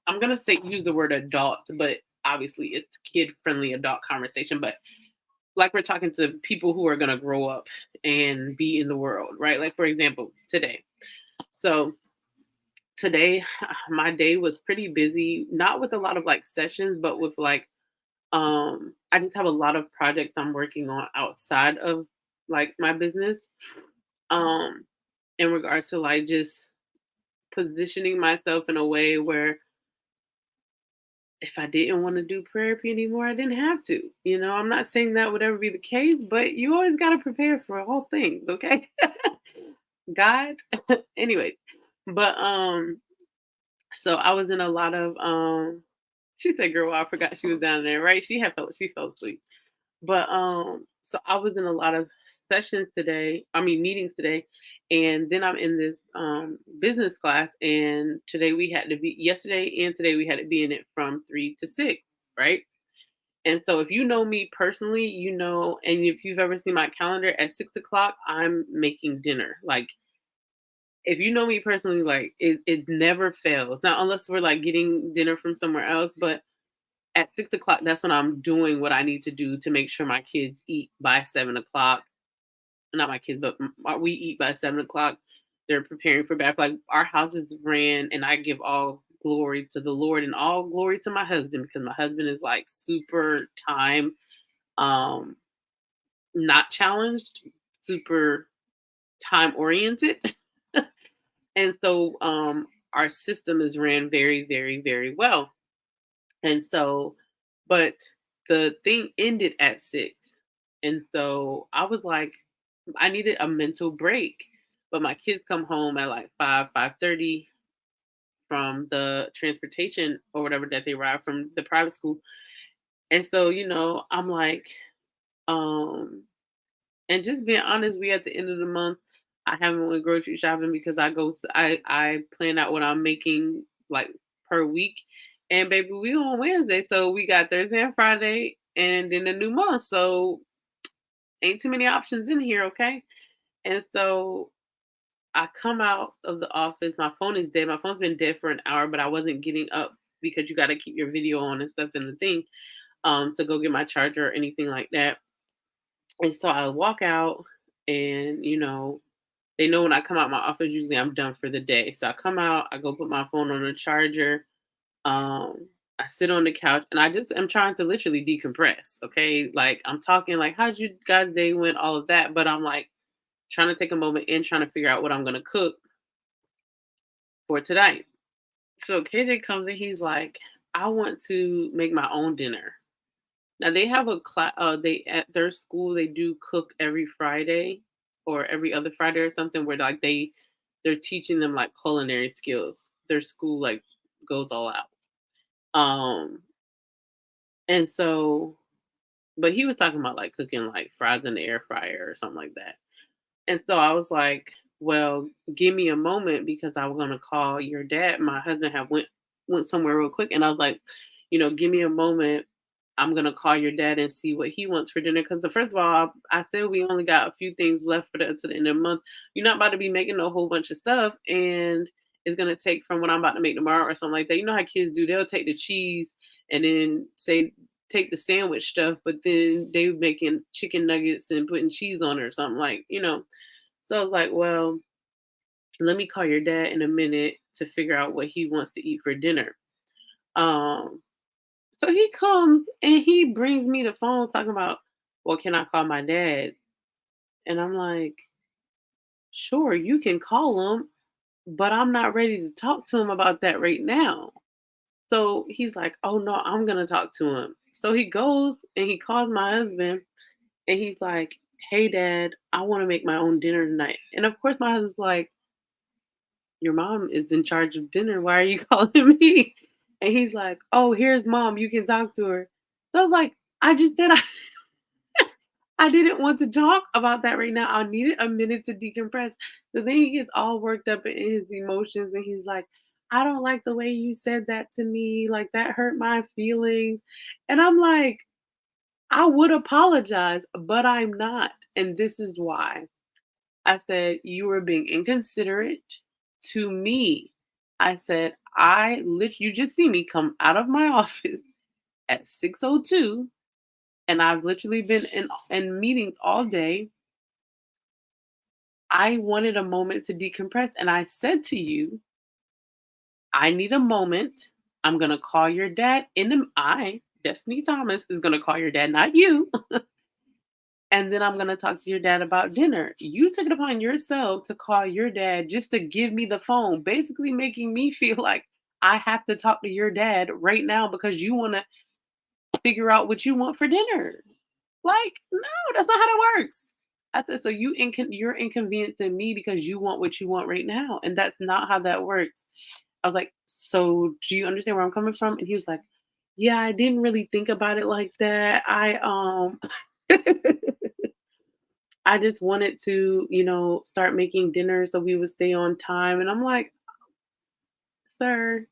I'm gonna say use the word adults, but obviously it's kid friendly adult conversation, but like we're talking to people who are gonna grow up and be in the world, right? Like for example, today. So today my day was pretty busy, not with a lot of like sessions, but with like I just have a lot of projects I'm working on outside of like my business. Um in regards to like just positioning myself in a way where if I didn't want to do therapy anymore, I didn't have to. I'm not saying that would ever be the case, but you always got to prepare for all things, okay? God. Anyways, but so I was in a lot of she said, "Girl, I forgot she was down there, right?" She fell asleep. But so I was in a lot of sessions today, I mean meetings today, and then I'm in this business class, and today we had to be yesterday and today we had to be in it from 3 to 6, right? And so if you know me personally, and if you've ever seen my calendar at 6 o'clock, I'm making dinner. Like if you know me personally, like it never fails. Now unless we're like getting dinner from somewhere else, but at 6 o'clock, that's when I'm doing what I need to do to make sure my kids eat by 7 o'clock. Not my kids, but we eat by 7 o'clock. They're preparing for bed. Like our house is ran, and I give all glory to the Lord and all glory to my husband because my husband is like super time, um, not challenged, super time oriented, and so our system is ran very, very, very well. And so, but the thing ended at 6. And so I was like, I needed a mental break. But my kids come home at like 5:30 from the transportation or whatever that they ride from the private school. And so, I'm like, um, and just being honest, we at the end of the month, I haven't went grocery shopping because I plan out what I'm making like per week. And baby, we on Wednesday, so we got Thursday and Friday and then the new month. So ain't too many options in here, okay? And so I come out of the office, my phone is dead. My phone's been dead for an hour, but I wasn't getting up because you gotta keep your video on and stuff in the thing, to go get my charger or anything like that. And so I walk out and they know when I come out my office, usually I'm done for the day. So I come out, I go put my phone on the charger. I sit on the couch and I just am trying to literally decompress. Okay. Like I'm talking like, how'd you guys day went, all of that. But I'm like trying to take a moment and trying to figure out what I'm gonna cook for tonight. So KJ comes and he's like, I want to make my own dinner. Now they have a class. They at their school they do cook every Friday or every other Friday or something where like they're teaching them like culinary skills. Their school like goes all out. Um, and so, but he was talking about like cooking like fries in the air fryer or something like that. And so I was like, well, give me a moment because I was gonna call your dad. My husband had went somewhere real quick, and I was like, give me a moment. I'm gonna call your dad and see what he wants for dinner. Because the first of all, I said we only got a few things left for the to the end of the month. You're not about to be making a whole bunch of stuff, and it's gonna take from what I'm about to make tomorrow or something like that. You know how kids do? They'll take the cheese and then say take the sandwich stuff, but then they making chicken nuggets and putting cheese on it or something like. So I was like, well, let me call your dad in a minute to figure out what he wants to eat for dinner. Um, so he comes and he brings me the phone talking about, well, can I call my dad? And I'm like, sure, you can call him, but I'm not ready to talk to him about that right now. So he's like, oh no, I'm gonna talk to him. So he goes and he calls my husband and he's like, hey dad, I want to make my own dinner tonight. And of course my husband's like, your mom is in charge of dinner. Why are you calling me? And he's like, oh, here's mom. You can talk to her. So I was like, I just said I didn't want to talk about that right now. I needed a minute to decompress. So then he gets all worked up in his emotions and he's like, I don't like the way you said that to me. Like that hurt my feelings. And I'm like, I would apologize, but I'm not. And this is why. I said, you were being inconsiderate to me. I said, you just see me come out of my office at 6:02, and I've literally been in meetings all day. I wanted a moment to decompress. And I said to you, I need a moment. I'm gonna call your dad Destiny Thomas, is gonna call your dad, not you. And then I'm going to talk to your dad about dinner. You took it upon yourself to call your dad just to give me the phone, basically making me feel like I have to talk to your dad right now because you want to figure out what you want for dinner. Like, no, that's not how that works. I said, so you're inconveniencing me because you want what you want right now. And that's not how that works. I was like, so do you understand where I'm coming from? And he was like, yeah, I didn't really think about it like that. I just wanted to, start making dinner so we would stay on time. And I'm like, sir,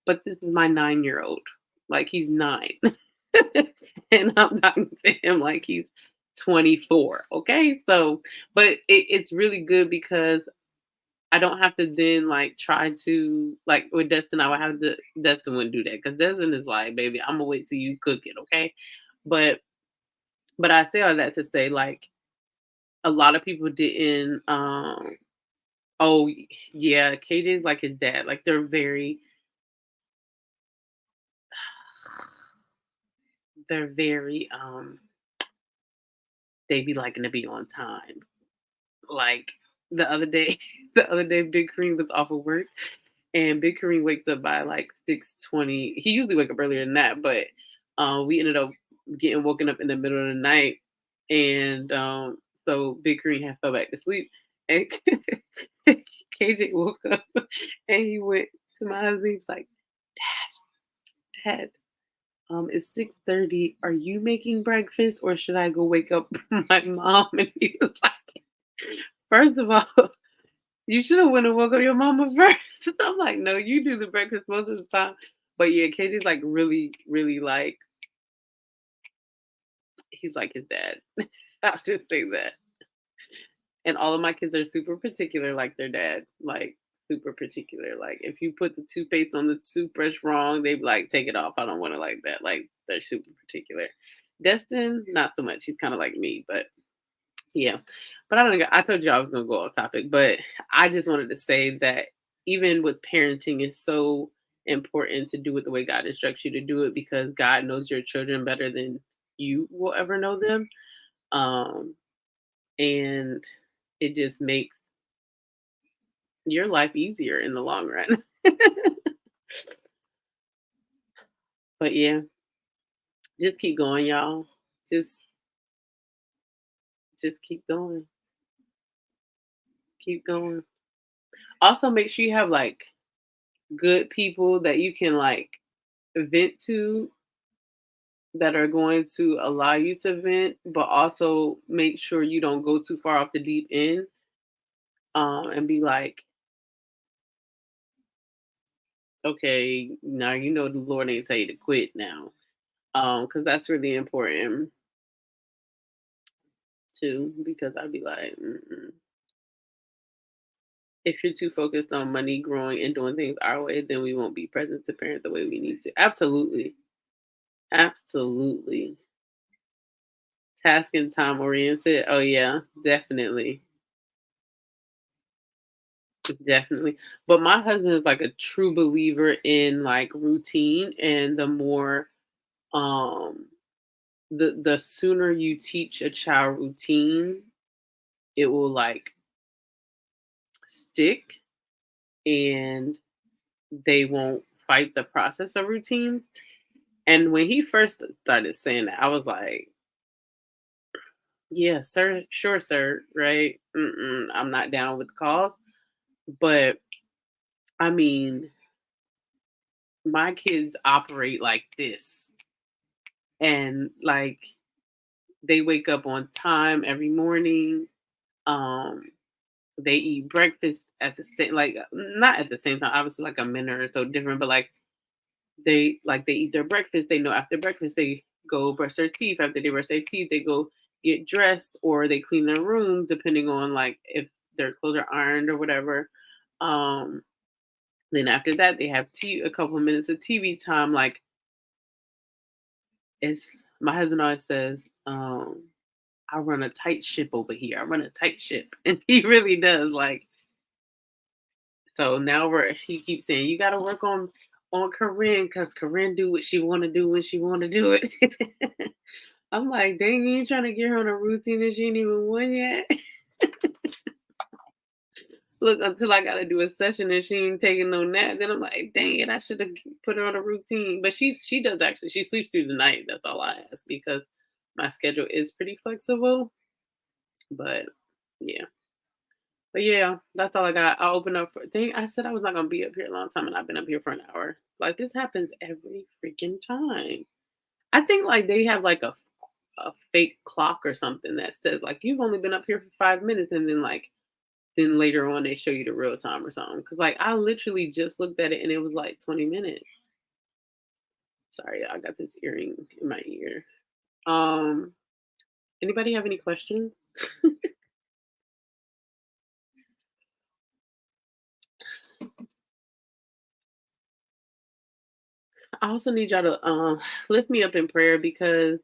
but this is my 9-year-old. Like he's 9. And I'm talking to him like he's 24. Okay. So, but it's really good because I don't have to then like try to like with Destin. I would have to Destin wouldn't do that because Destin is like, baby, I'm gonna wait till you cook it, okay? But I say all that to say like a lot of people didn't. Oh yeah, KJ's like his dad. Like they're very they be liking to be on time. Like the other day, the other day, Big Kareem was off of work, and Big Kareem wakes up by like 6:20. He usually wake up earlier than that, but we ended up getting woken up in the middle of the night, and so Big Kareem had fell back to sleep, and KJ woke up and he went to my husband. He was like, "Dad, it's 6:30. Are you making breakfast, or should I go wake up my mom?" And he was like, first of all, you should have went and woke up your mama first. I'm like, no, you do the breakfast most of the time. But yeah, KJ's like really, really like he's like his dad. I'll just say that. And all of my kids are super particular like their dad. Like super particular. Like if you put the toothpaste on the toothbrush wrong, they be like, take it off. I don't want it like that. Like they're super particular. Destin, not so much. He's kind of like me, but yeah, but I don't know. I told you I was gonna go off topic, but I just wanted to say that even with parenting, it's so important to do it the way God instructs you to do it because God knows your children better than you will ever know them. Um, and it just makes your life easier in the long run. But yeah, just keep going, y'all. Just just keep going. Keep going. Also make sure you have like good people that you can like vent to that are going to allow you to vent, but also make sure you don't go too far off the deep end. And be like, okay, now you know the Lord ain't tell you to quit now. Because that's really important too. Because I'd be like, mm-mm. If you're too focused on money, growing, and doing things our way, then we won't be present to parent the way we need to. Absolutely, absolutely. Task and time oriented. Oh yeah, definitely. Definitely. But my husband is like a true believer in like routine and um the sooner you teach a child routine, it will like stick and they won't fight the process of routine. And when he first started saying that, I was like, yeah, sir, sure, sir, right? I'm not down with the cause. But I mean, my kids operate like this. And like they wake up on time every morning. Um, they eat breakfast at the same like not at the same time, obviously like a minute or so different, but they eat their breakfast. They know after breakfast they go brush their teeth. After they brush their teeth, they go get dressed or they clean their room, depending on like if their clothes are ironed or whatever. Um, then after that they have a couple of minutes of TV time. Like it's my husband always says, I run a tight ship over here. I run a tight ship. And he really does. Like, so now he keeps saying, you gotta work on Corinne because Corinne do what she wanna do when she wanna do it. I'm like, dang, you ain't trying to get her on a routine that she ain't even won yet. Look, until I gotta do a session and she ain't taking no nap, then I'm like, dang it, I should have put her on a routine. But she does actually. She sleeps through the night. That's all I ask because my schedule is pretty flexible. But yeah. But yeah, that's all I got. I'll open up for thing. I said I was not gonna be up here a long time and I've been up here for an hour. Like this happens every freaking time. I think like they have like a fake clock or something that says like you've only been up here for 5 minutes and then later on they show you the real time or something. Cause like I literally just looked at it and it was like 20 minutes. Sorry, I got this earring in my ear. Um, anybody have any questions? I also need y'all to lift me up in prayer because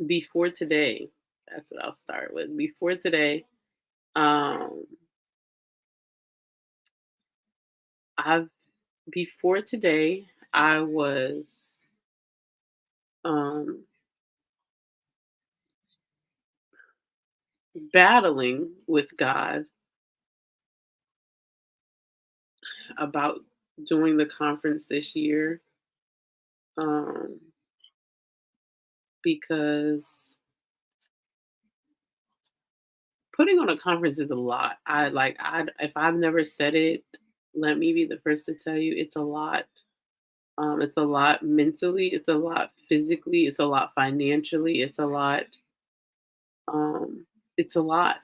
before today, that's what I'll start with. Before today, um, I've before today, I was um battling with God about doing the conference this year um because putting on a conference is a lot. I if I've never said it, let me be the first to tell you it's a lot. It's a lot mentally, it's a lot physically, it's a lot financially, um it's a lot.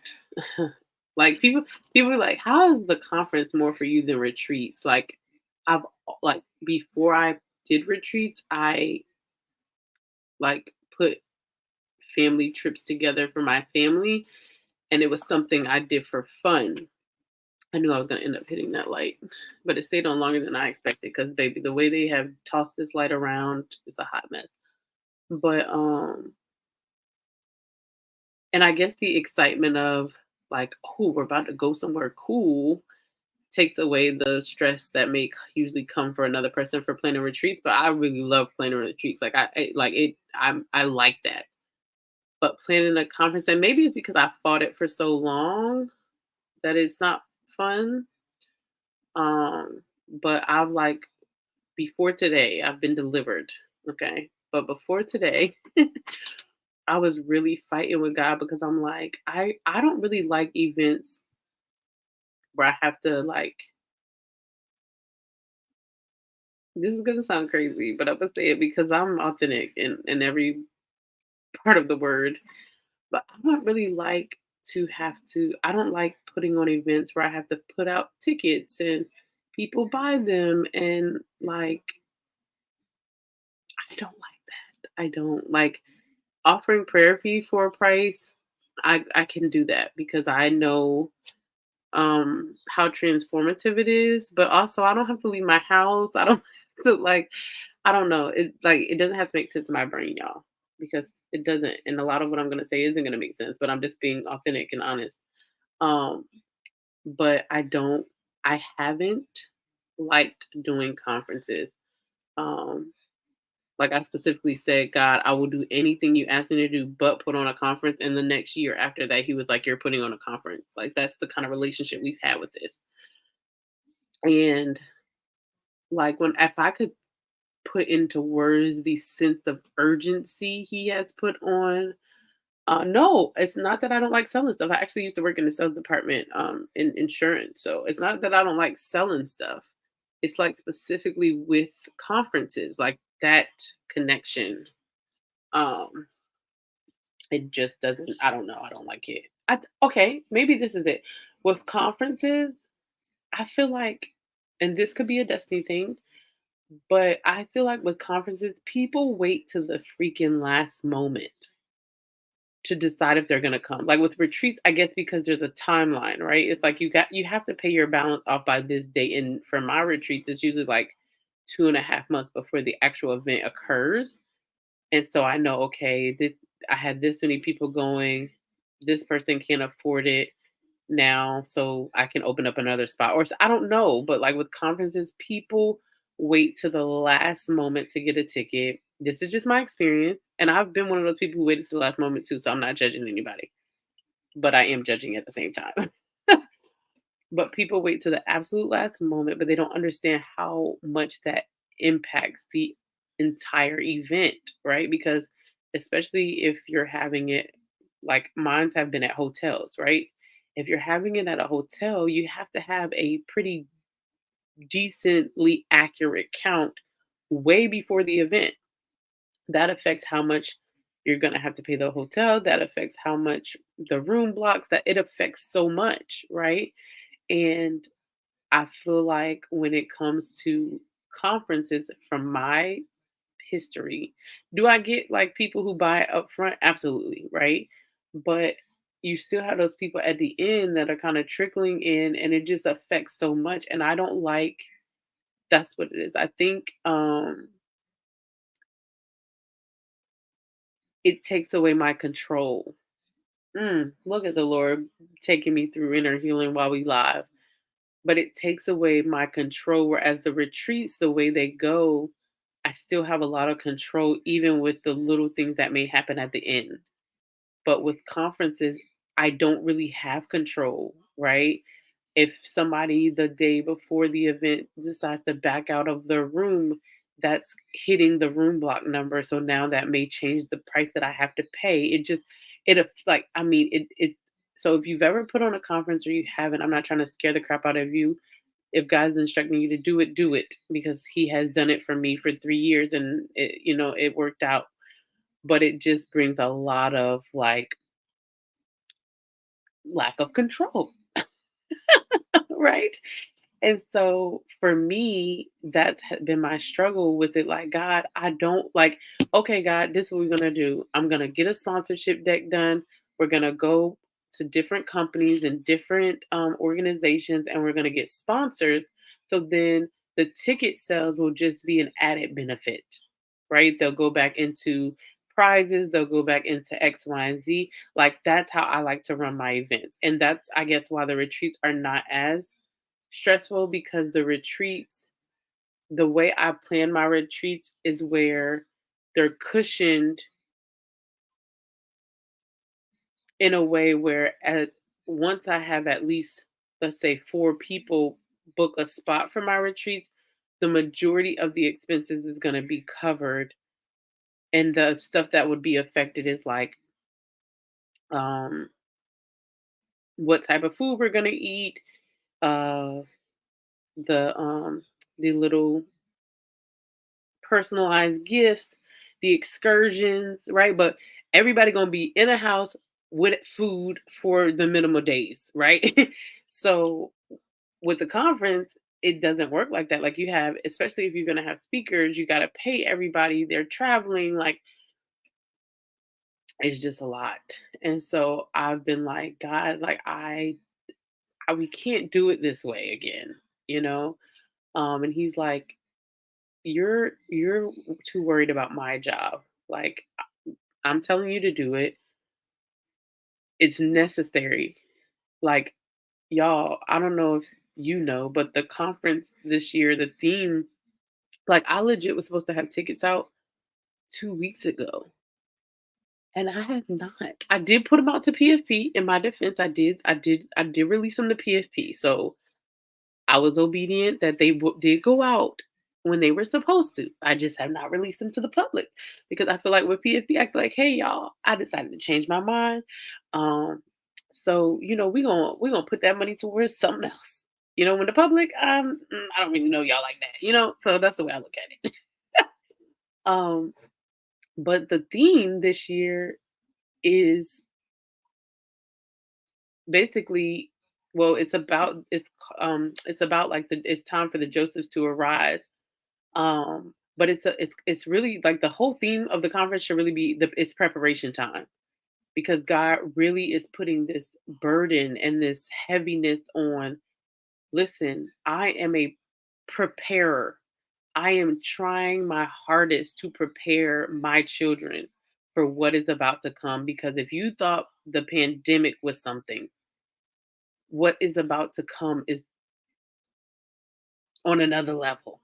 Like people are like, how is the conference more for you than retreats? Like I've like before I did retreats, I like put family trips together for my family and it was something I did for fun. I knew I was gonna end up hitting that light, but it stayed on longer than I expected because baby, the way they have tossed this light around is a hot mess. But and I guess the excitement of like, oh, we're about to go somewhere cool takes away the stress that may usually come for another person for planning retreats. But I really love planning retreats. Like like it. I like that. But planning a conference, and maybe it's because I fought it for so long that it's not fun. But I've like before today, I've been delivered. Okay. But before today, I was really fighting with God because I'm like, I don't really like events where I have to like this is gonna sound crazy, but I'm gonna say it because I'm authentic in every part of the word. But I don't really like to have to I don't like putting on events where I have to put out tickets and people buy them and like I don't like that. I don't like offering prayer fee for a price. I can do that because I know how transformative it is, but also I don't have to leave my house. I don't have to like I don't know. It like it doesn't have to make sense in my brain, y'all, because it doesn't. And a lot of what I'm gonna say isn't gonna make sense, but I'm just being authentic and honest. Um, but I haven't liked doing conferences. Um, like I specifically said, God, I will do anything you ask me to do, but put on a conference. And the next year after that, he was like, "You're putting on a conference." Like that's the kind of relationship we've had with this. And like when if I could put into words the sense of urgency he has put on. No, it's not that I don't like selling stuff. I actually used to work in the sales department in insurance. So it's not that I don't like selling stuff. It's like specifically with conferences, like that connection. Um, it just doesn't, I don't know. I don't like it. Okay, maybe this is it. With conferences, I feel like, and this could be a destiny thing, but I feel like with conferences, people wait to the freaking last moment to decide if they're gonna come. Like with retreats, I guess because there's a timeline, right? It's like you have to pay your balance off by this date. And for my retreats, it's usually like 2.5 months before the actual event occurs. And so I know, okay, this I had this many people going, this person can't afford it now, so I can open up another spot. I don't know, but like with conferences, people wait to the last moment to get a ticket. This is just my experience, and I've been one of those people who waited to the last moment too, so I'm not judging anybody. but I am judging at the same time. But people wait to the absolute last moment, but they don't understand how much that impacts the entire event, right? Because especially if you're having it, like mines have been at hotels, right? If you're having it at a hotel, you have to have a pretty decently accurate count way before the event. That affects how much you're going to have to pay the hotel. That affects how much the room blocks, that it affects so much, right? And I feel like when it comes to conferences, from my history, do I get like people who buy up front? Absolutely, right? But you still have those people at the end that are kind of trickling in, and it just affects so much. And I don't like, that's what it is. I think it takes away my control. Look at the Lord taking me through inner healing while we live. But it takes away my control. Whereas the retreats, the way they go, I still have a lot of control, even with the little things that may happen at the end. But with conferences, I don't really have control, right? If somebody the day before the event decides to back out of the room, that's hitting the room block number. So now that may change the price that I have to pay. Like, I mean, so if you've ever put on a conference or you haven't, I'm not trying to scare the crap out of you. If God's instructing you to do it because He has done it for me for 3 years, and it worked out. But it just brings a lot of like lack of control, right? And so for me, been my struggle with it. Like, God, I don't like, okay, God, this is what we're going to do. I'm going to get a sponsorship deck done. We're going to go to different companies and different organizations, and we're going to get sponsors. So then the ticket sales will just be an added benefit, right? They'll go back into prizes, they'll go back into X, Y, and Z. Like, that's how I like to run my events. And that's, I guess, why the retreats are not as stressful, because the way I plan my retreats is where they're cushioned in a way where once I have at least, let's say, 4 people book a spot for my retreats, the majority of the expenses is going to be covered. And the stuff that would be affected is like um, what type of food we're going to eat, uh, the little personalized gifts, the excursions, right? But everybody gonna be in a house with food for the minimal days, right? So with the conference, it doesn't work like that. Like, you have, especially if you're gonna have speakers, you gotta pay everybody. They're traveling, like it's just a lot. And so I've been like, God, like I we can't do it this way again, you know? And He's like, you're too worried about my job. Like, I'm telling you to do it. It's necessary. Like, y'all, I don't know if you know, but the conference this year, the theme, like, I legit was supposed to have tickets out 2 weeks ago. And I have not. I did put them out to PFP. In my defense, I did release them to PFP. So I was obedient that they did go out when they were supposed to. I just have not released them to the public because I feel like with PFP, I feel like, hey y'all, I decided to change my mind. Um, so we gonna put that money towards something else. When the public, I don't really know y'all like that. So that's the way I look at it. um, but the theme this year is basically, well, it's about like it's time for the Josephs to arise. But it's really like the whole theme of the conference should really be it's preparation time, because God really is putting this burden and this heaviness on. Listen, I am a preparer. I am trying my hardest to prepare my children for what is about to come, because if you thought the pandemic was something, what is about to come is on another level.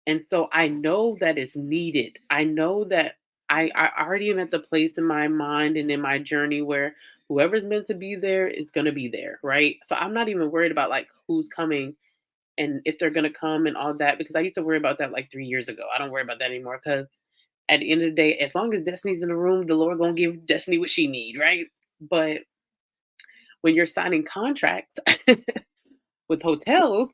And so I know that it's needed. I know that I already am at the place in my mind and in my journey where whoever's meant to be there is gonna be there, right? So I'm not even worried about like who's coming and if they're gonna come and all that because I used to worry about that like 3 years ago. I don't worry about that anymore because at the end of the day, as long as Destiny's in the room, the Lord gonna give Destiny what she need, right? But when you're signing contracts with hotels,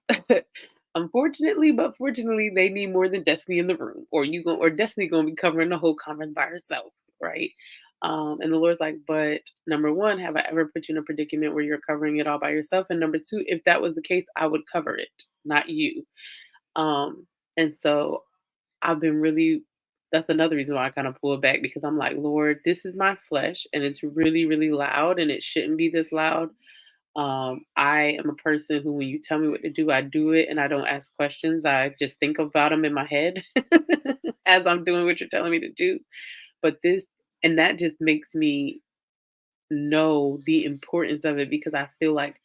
unfortunately, but fortunately, they need more than Destiny in the room, or Destiny gonna be covering the whole conference by herself, right? And the Lord's like, but number one, have I ever put you in a predicament where you're covering it all by yourself? And number two, if that was the case, I would cover it, not you. Um, and so I've been really that's another reason why I kind of pull back because I'm like, Lord, this is my flesh and it's really, really loud and it shouldn't be this loud. I am a person who, when you tell me what to do, I do it and I don't ask questions. I just think about them in my head as I'm doing what you're telling me to do. But and that just makes me know the importance of it because I feel like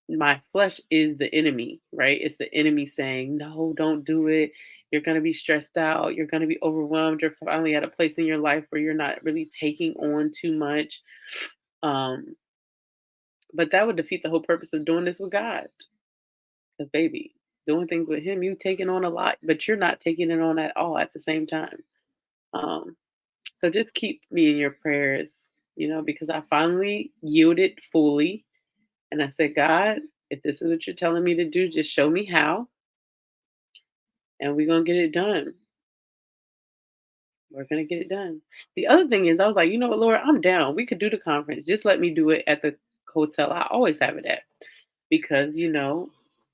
my flesh is the enemy, right? It's the enemy saying, no, don't do it. You're going to be stressed out. You're going to be overwhelmed. You're finally at a place in your life where you're not really taking on too much. Um, but that would defeat the whole purpose of doing this with God. Because, baby, doing things with Him, you taking on a lot, but you're not taking it on at all at the same time. Um, so just keep me in your prayers, because I finally yielded fully. And I said, God, if this is what you're telling me to do, just show me how, and we're going to get it done. We're going to get it done. The other thing is, I was like, you know what, Lord, I'm down. We could do the conference. Just let me do it at the hotel I always have it at because,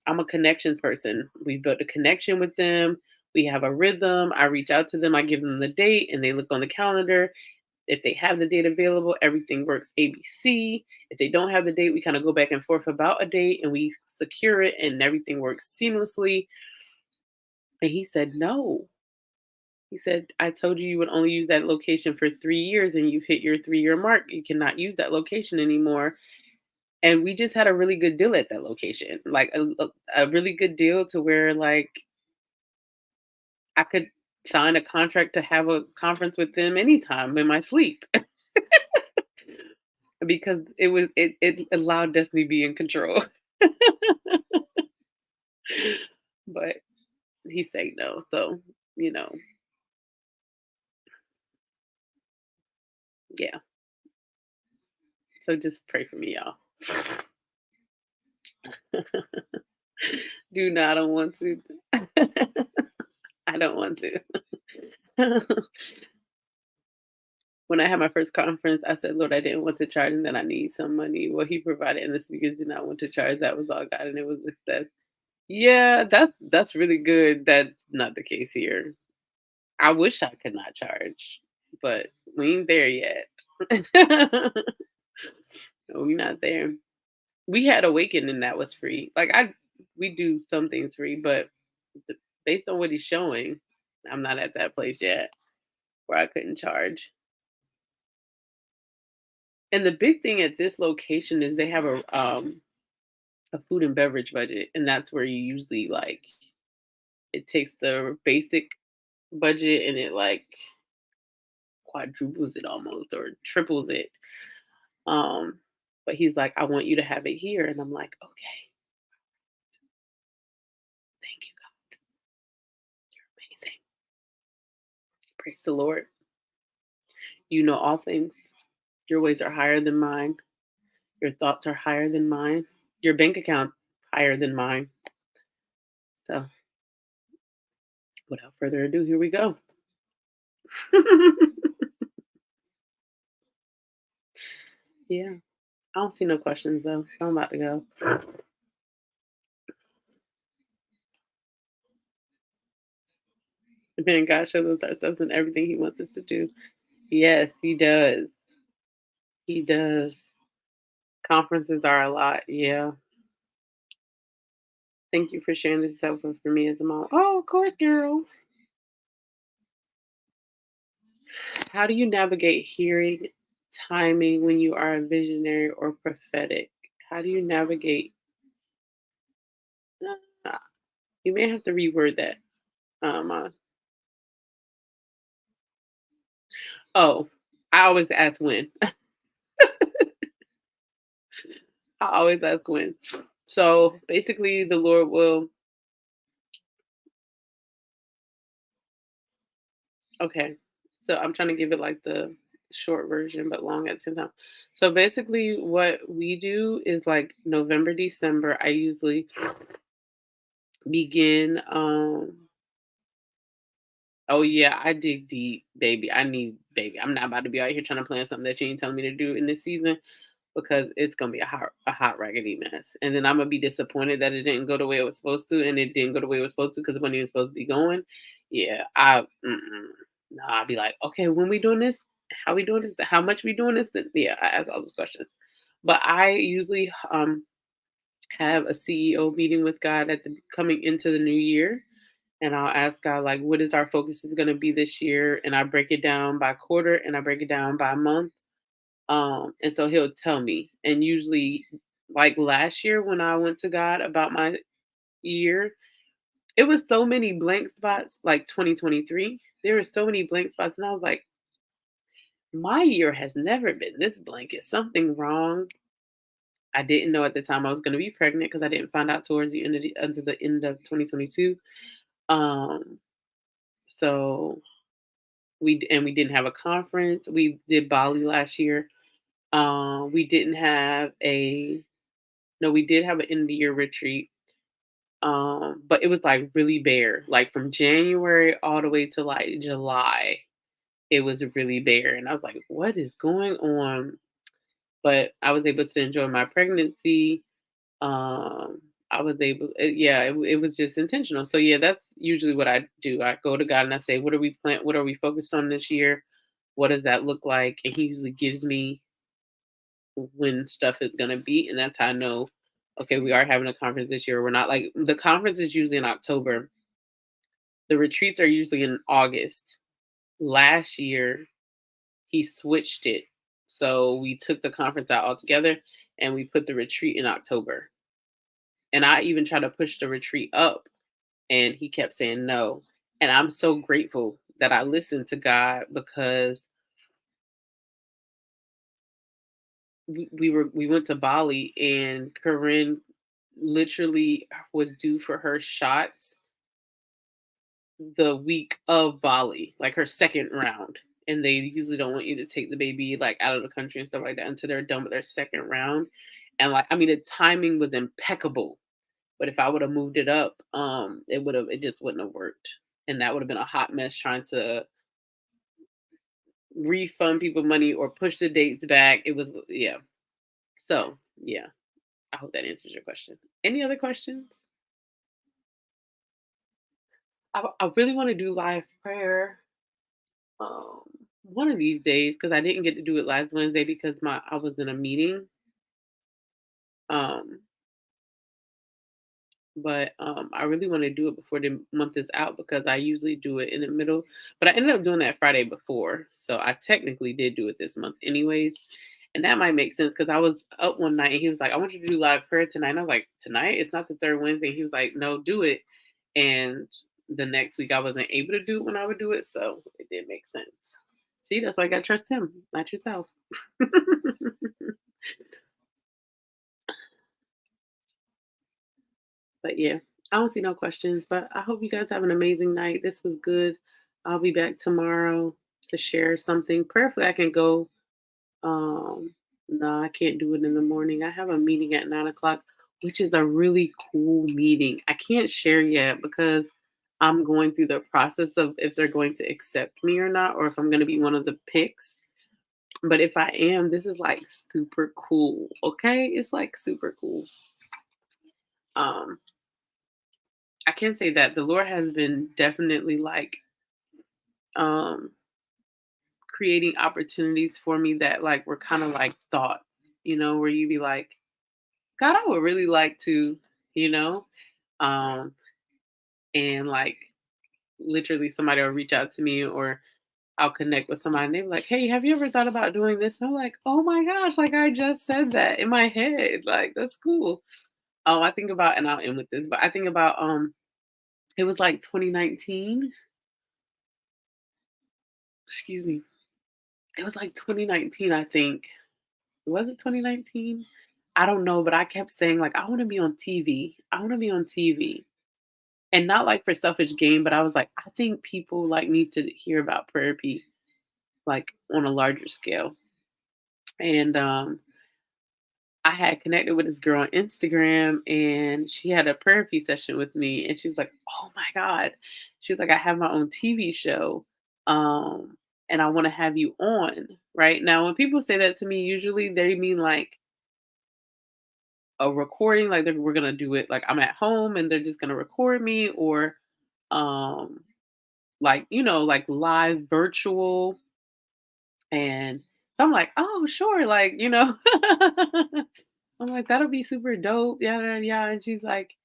I'm a connections person. We built a connection with them. We have a rhythm. I reach out to them. I give them the date and they look on the calendar. If they have the date available, everything works ABC. If they don't have the date, we kind of go back and forth about a date and we secure it and everything works seamlessly. And he said, no. He said, I told you you would only use that location for 3 years and you've hit your 3-year mark. You cannot use that location anymore. And we just had a really good deal at that location, like a really good deal to where like I could sign a contract to have a conference with them anytime in my sleep because it allowed Destiny be in control. But he said no. So, you know, yeah. So just pray for me, y'all. Do not, I don't want to. I don't want to. When I had my first conference, I said, Lord, I didn't want to charge and then I need some money. Well, he provided and the speakers did not want to charge. That was all God and it was a success. Yeah, that's really good. That's not the case here. I wish I could not charge, but we ain't there yet. We not there. We had Awakening that was free. Like we do some things free, but based on what he's showing, I'm not at that place yet where I couldn't charge. And the big thing at this location is they have a food and beverage budget, and that's where you usually like it takes the basic budget and it like quadruples it almost or triples it. Um, but he's like, I want you to have it here, and I'm like, okay, thank you, God, amazing. Praise the Lord. You know all things. Your ways are higher than mine. Your thoughts are higher than mine. Your bank account higher than mine. So, without further ado, here we go. Yeah. I don't see no questions though. So I'm about to go. Man, God shows us ourselves and everything He wants us to do. Yes, He does. He does. Conferences are a lot. Yeah. Thank you for sharing this self for me as a mom. Oh, of course, girl. How do you navigate hearing timing when you are a visionary or prophetic? How do you navigate? Uh, You may have to reword that. Oh, I always ask when. I always ask when. So basically, the Lord will. Okay. So I'm trying to give it like the short version, but long at the same time. So basically, what we do is like November, December. I usually begin. Oh yeah, I dig deep, baby. I need baby. I'm not about to be out here trying to plan something that you ain't telling me to do in this season because it's gonna be a hot raggedy mess. And then I'm gonna be disappointed that it didn't go the way it was supposed to, and it didn't go the way it was supposed to because it wasn't even supposed to be going. Yeah, nah, I'll be like, okay, when we doing this? How we doing this? How much we doing this? Then yeah, I ask all those questions. But I usually have a CEO meeting with God at the coming into the new year, and I'll ask God like, what is our focus is going to be this year, and I break it down by quarter and I break it down by month. And so He'll tell me, and usually, like last year when I went to God about my year, it was so many blank spots. Like 2023, there were so many blank spots, and I was like, my year has never been this blank. Is something wrong? I didn't know at the time I was going to be pregnant because I didn't find out towards the end of until the end of 2022. Um, so we didn't have a conference. We did Bali last year. We didn't have a no, we did have an end of the year retreat. But it was like really bare. Like from January all the way to like July, it was really bare. And I was like, what is going on? But I was able to enjoy my pregnancy. I was able, yeah, it was just intentional. So yeah, that's usually what I do. I go to God and I say, what are we plan? What are we focused on this year? What does that look like? And He usually gives me when stuff is gonna be, and that's how I know. Okay, we are having a conference this year. We're not like the conference is usually in October. The retreats are usually in August. Last year, he switched it, so we took the conference out altogether, and we put the retreat in October. And I even tried to push the retreat up, and he kept saying no. And I'm so grateful that I listened to God because we went to Bali, and Corinne literally was due for her shots the week of Bali, like her second round. And they usually don't want you to take the baby like out of the country and stuff like that until they're done with their second round. And like I mean the timing was impeccable. But if I would have moved it up, it just wouldn't have worked. And that would have been a hot mess trying to refund people money or push the dates back. It was yeah. So yeah. I hope that answers your question. Any other questions? I really want to do live prayer um, one of these days because I didn't get to do it last Wednesday because my I was in a meeting. Um, but I really want to do it before the month is out because I usually do it in the middle. But I ended up doing that Friday before, so I technically did do it this month, anyways. And that might make sense because I was up one night and he was like, "I want you to do live prayer tonight." And I was like, "Tonight? It's not the third Wednesday." He was like, "No, do it." And the next week I wasn't able to do it when I would do it, so it did make sense. See, that's why I got to trust him, not yourself. But yeah, I don't see no questions. But I hope you guys have an amazing night. This was good. I'll be back tomorrow to share something. Prayerfully, I can go. No, I can't do it in the morning. I have a meeting at 9 o'clock, which is a really cool meeting. I can't share yet because I'm going through the process of if they're going to accept me or not, or if I'm going to be one of the picks. But if I am, this is like super cool. Okay, it's like super cool. Um, I can say that the Lord has been definitely like um creating opportunities for me that like were kind of like thoughts, where you be like, God, I would really like to, you know, um, and like literally somebody will reach out to me or I'll connect with somebody and they're like, hey, have you ever thought about doing this? And I'm like, oh my gosh, like I just said that in my head. Like, that's cool. Oh, I think about, and I'll end with this, but I think about it was like 2019, excuse me. It was like 2019, I think. Was it 2019? I don't know, but I kept saying like, "I wanna be on TV. I wanna be on TV." And not like for selfish gain, but I was like, "I think people, like, need to hear about prayer P like, on a larger scale." And, I had connected with this girl on Instagram, and she had a prayer P session with me, and she was like, "Oh my god." She was like, "I have my own TV show, and I wanna have you on." Right? Now, when people say that to me, usually they mean, like, a recording, like, we're gonna do it like, I'm at home and they're just gonna record me, or, um, like, like, live virtual, and so I'm like, "Oh, sure," like, I'm like, "That'll be super dope, yada, yada, yada," and she's like,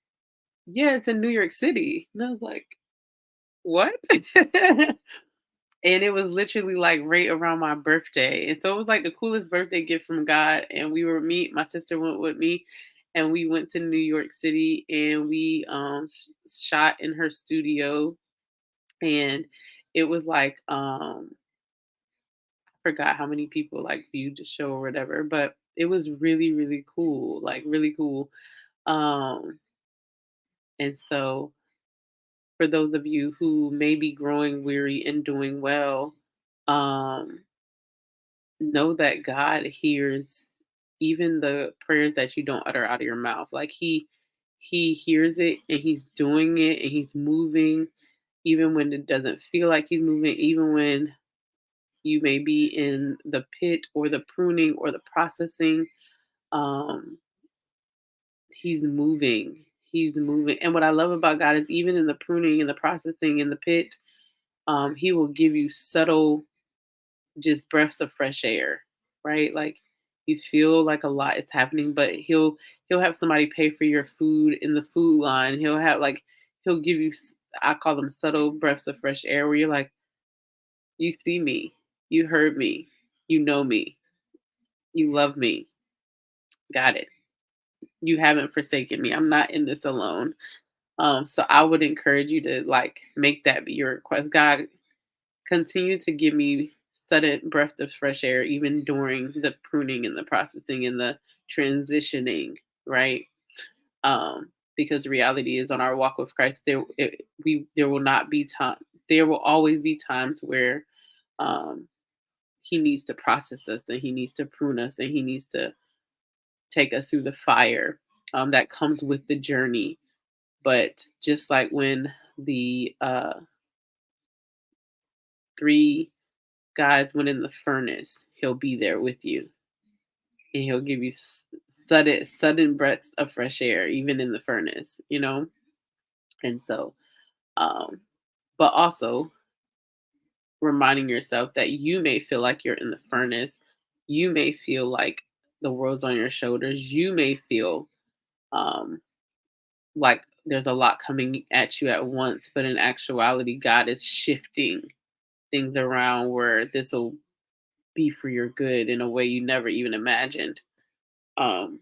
"Yeah, it's in New York City," and I was like, "What?" And it was literally, like, right around my birthday, and so it was, like, the coolest birthday gift from God, and we were me my sister went with me, and we went to New York City, and we, shot in her studio, and it was, like, I forgot how many people, like, viewed the show or whatever, but it was really, really cool, like, really cool, and so for those of you who may be growing weary and doing well, um, know that God hears even the prayers that you don't utter out of your mouth. Like he hears it and he's doing it and he's moving even when it doesn't feel like he's moving, even when you may be in the pit or the pruning or the processing. Um, he's moving. He's moving. And what I love about God is even in the pruning and the processing in the pit, he will give you subtle just breaths of fresh air, right? Like you feel like a lot is happening, but he'll have somebody pay for your food in the food line. He'll have like he'll give you I call them subtle breaths of fresh air where you're like, you see me, you heard me, you know me, you love me, got it. You haven't forsaken me. I'm not in this alone. So I would encourage you to like make that be your request. God, continue to give me sudden breath of fresh air, even during the pruning and the processing and the transitioning, right? Because the reality is, on our walk with Christ, there will not be time. There will always be times where um, He needs to process us, and He needs to prune us, and He needs to take us through the fire that comes with the journey. But just like when the three guys went in the furnace, He'll be there with you, and He'll give you sudden breaths of fresh air, even in the furnace. And so, um, but also reminding yourself that you may feel like you're in the furnace, you may feel like the world's on your shoulders, you may feel um, like there's a lot coming at you at once, but in actuality, God is shifting things around where this will be for your good in a way you never even imagined. Um,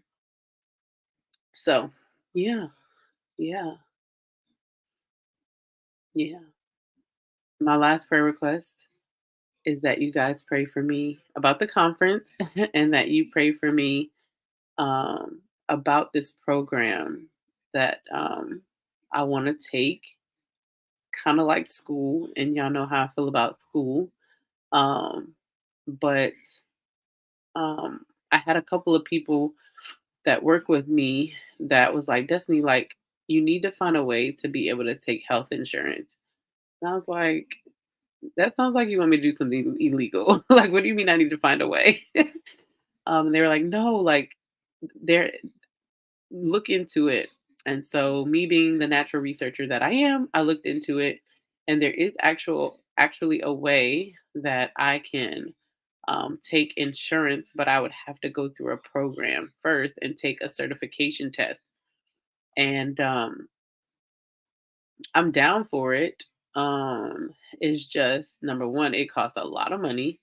so, yeah, yeah, yeah. My last prayer request is that you guys pray for me about the conference and that you pray for me about this program that I want to take, kind of like school. And y'all know how I feel about school. Um, but I had a couple of people that work with me that was like, Destiny, like, you need to find a way to be able to take health insurance. And I was like, that sounds like you want me to do something illegal. Like, what do you mean I need to find a way? They were like, no, like, they're look into it. And so, me being the natural researcher that I am, I looked into it, and there is actually a way that I can take insurance, but I would have to go through a program first and take a certification test. And I'm down for it. It's just number one, it costs a lot of money,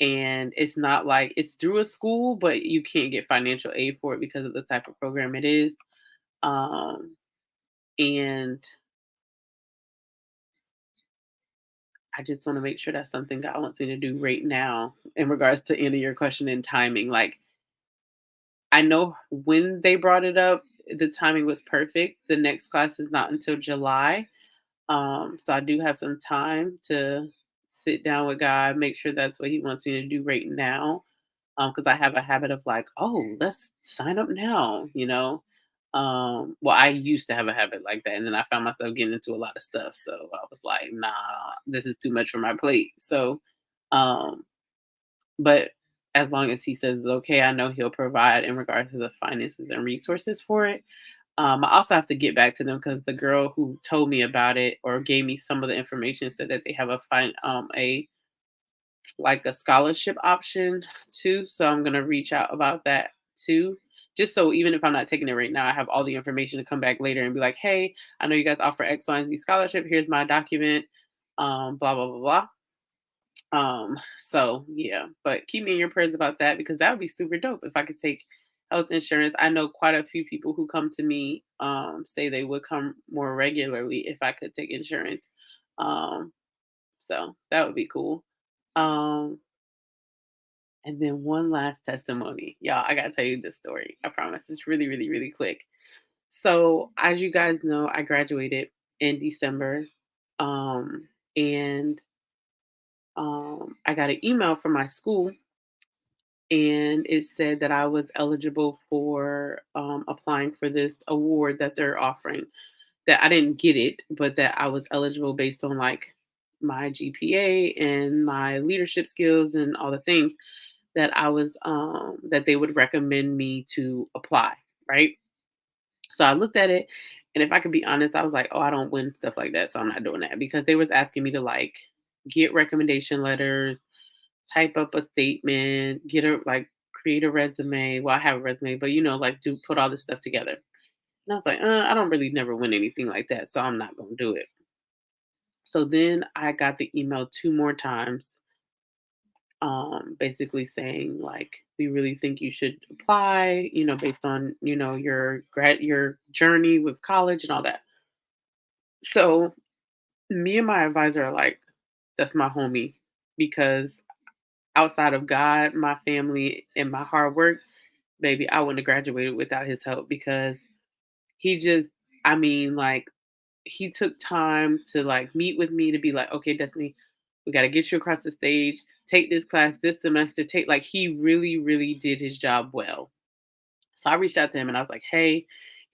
and it's not like it's through a school, but you can't get financial aid for it because of the type of program it is. Um, and I just want to make sure that's something God wants me to do right now in regards to end of your question and timing. Like, I know when they brought it up, the timing was perfect. The next class is not until July. So I do have some time to sit down with God, make sure that's what He wants me to do right now. Because I have a habit of like, oh, let's sign up now, you know. Well, I used to have a habit like that, and then I found myself getting into a lot of stuff. So I was like, nah, this is too much for my plate. So, um, but as long as He says it's okay, I know He'll provide in regards to the finances and resources for it. I also have to get back to them because the girl who told me about it or gave me some of the information said that they have a like a scholarship option too. So I'm gonna reach out about that too. Just so even if I'm not taking it right now, I have all the information to come back later and be like, hey, I know you guys offer X, Y, and Z scholarship. Here's my document. Blah blah blah blah. So yeah, but keep me in your prayers about that because that would be super dope if I could take health insurance. I know quite a few people who come to me say they would come more regularly if I could take insurance. Um, so that would be cool. Um, and then one last testimony. Y'all, I gotta tell you this story. I promise. It's really, really, really quick. So as you guys know, I graduated in December. And I got an email from my school and it said that I was eligible for applying for this award that they're offering. That I didn't get it, but that I was eligible based on like my GPA and my leadership skills and all the things that I was that they would recommend me to apply, right? So I looked at it and if I could be honest, I was like, "Oh, I don't win stuff like that, so I'm not doing that." Because they was asking me to like get recommendation letters, type up a statement, get a like create a resume. Well, I have a resume, but like do put all this stuff together. And I was like, I don't really never win anything like that, so I'm not gonna do it. So then I got the email two more times, basically saying like, we really think you should apply, based on your journey with college and all that. So me and my advisor are like, that's my homie because outside of God, my family, and my hard work, baby, I wouldn't have graduated without his help because he just, I mean, like, he took time to like meet with me to be like, okay, Destiny, we got to get you across the stage, take this class this semester, take like, he really, really did his job well. So I reached out to him and I was like, hey,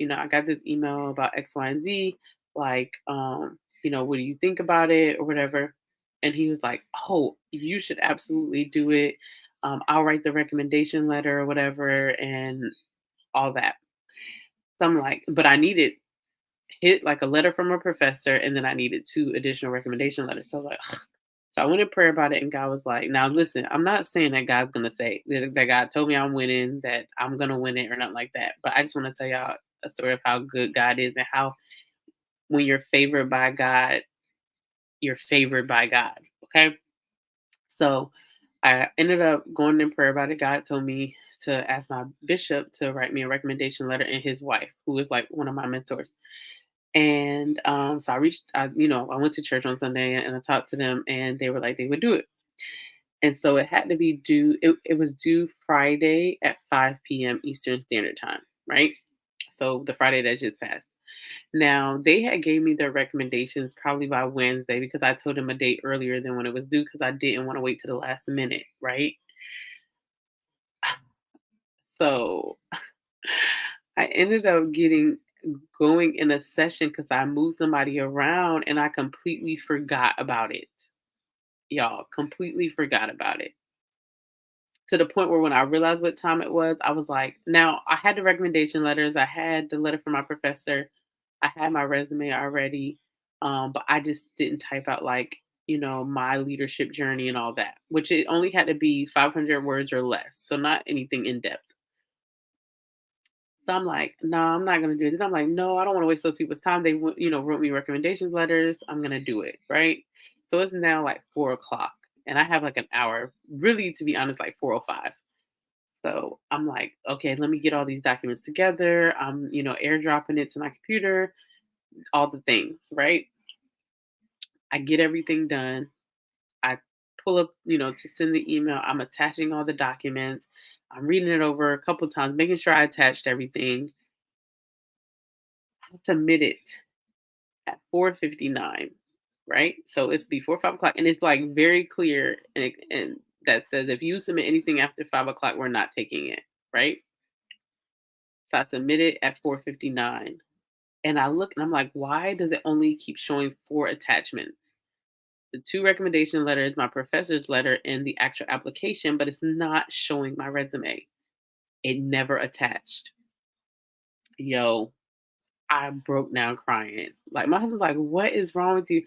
I got this email about X, Y, and Z. Like, what do you think about it or whatever? And he was like, oh, you should absolutely do it. I'll write the recommendation letter or whatever and all that. So I'm like, but I needed hit like a letter from a professor and then I needed two additional recommendation letters. So I was like, ugh. So I went in prayer about it and God was like, now listen, I'm not saying that God's gonna say that God told me I'm winning, that I'm gonna win it or nothing like that. But I just want to tell y'all a story of how good God is and how when you're favored by God, you're favored by God. Okay. So I ended up going in prayer about it. God told me to ask my bishop to write me a recommendation letter and his wife, who is like one of my mentors. And so I went to church on Sunday and I talked to them and they were like, they would do it. And so it had to be it was due Friday at 5 p.m. Eastern Standard Time, right? So the Friday that just passed. Now they had gave me their recommendations probably by Wednesday because I told them a date earlier than when it was due because I didn't want to wait to the last minute, right? So I ended up going in a session because I moved somebody around and I completely forgot about it. Y'all, completely forgot about it. To the point where when I realized what time it was, I was like, now I had the recommendation letters, I had the letter from my professor, I had my resume already, but I just didn't type out like, my leadership journey and all that, which it only had to be 500 words or less. So not anything in depth. So I'm like, no, I'm not gonna do this. I'm like, no, I don't want to waste those people's time. They, wrote me recommendations letters. I'm gonna do it, right? So it's now like 4 o'clock, and I have like an hour. Really, to be honest, like 4:05. So I'm like, okay, let me get all these documents together. I'm, airdropping it to my computer, all the things, right? I get everything done. pull up, to send the email. I'm attaching all the documents. I'm reading it over a couple times, making sure I attached everything. I submit it at 4:59, right? So it's before 5 o'clock, and it's like very clear, and that says if you submit anything after 5 o'clock, we're not taking it, right? So I submit it at 4:59, and I look and I'm like, why does it only keep showing four attachments? The two recommendation letters, my professor's letter, and the actual application, but it's not showing my resume. It never attached. Yo, I broke down crying. Like my husband's like, "What is wrong with you?"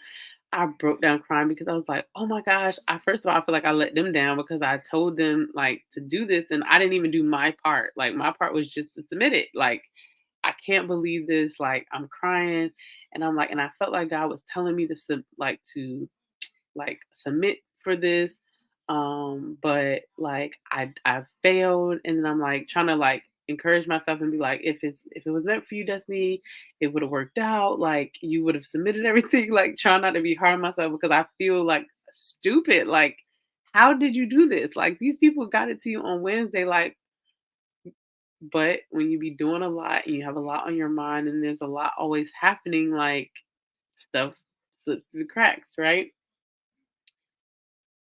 I broke down crying because I was like, "Oh my gosh!" I first of all, I feel like I let them down because I told them like to do this, and I didn't even do my part. Like my part was just to submit it. Like I can't believe this. Like I'm crying, and I'm like, and I felt like God was telling me to submit for this, but like I failed, and then I'm like trying to like encourage myself and be like, if it was meant for you, Destiny, it would have worked out. Like you would have submitted everything. Like try not to be hard on myself because I feel like stupid. Like how did you do this? Like these people got it to you on Wednesday. Like, but when you be doing a lot and you have a lot on your mind and there's a lot always happening, like stuff slips through the cracks, right?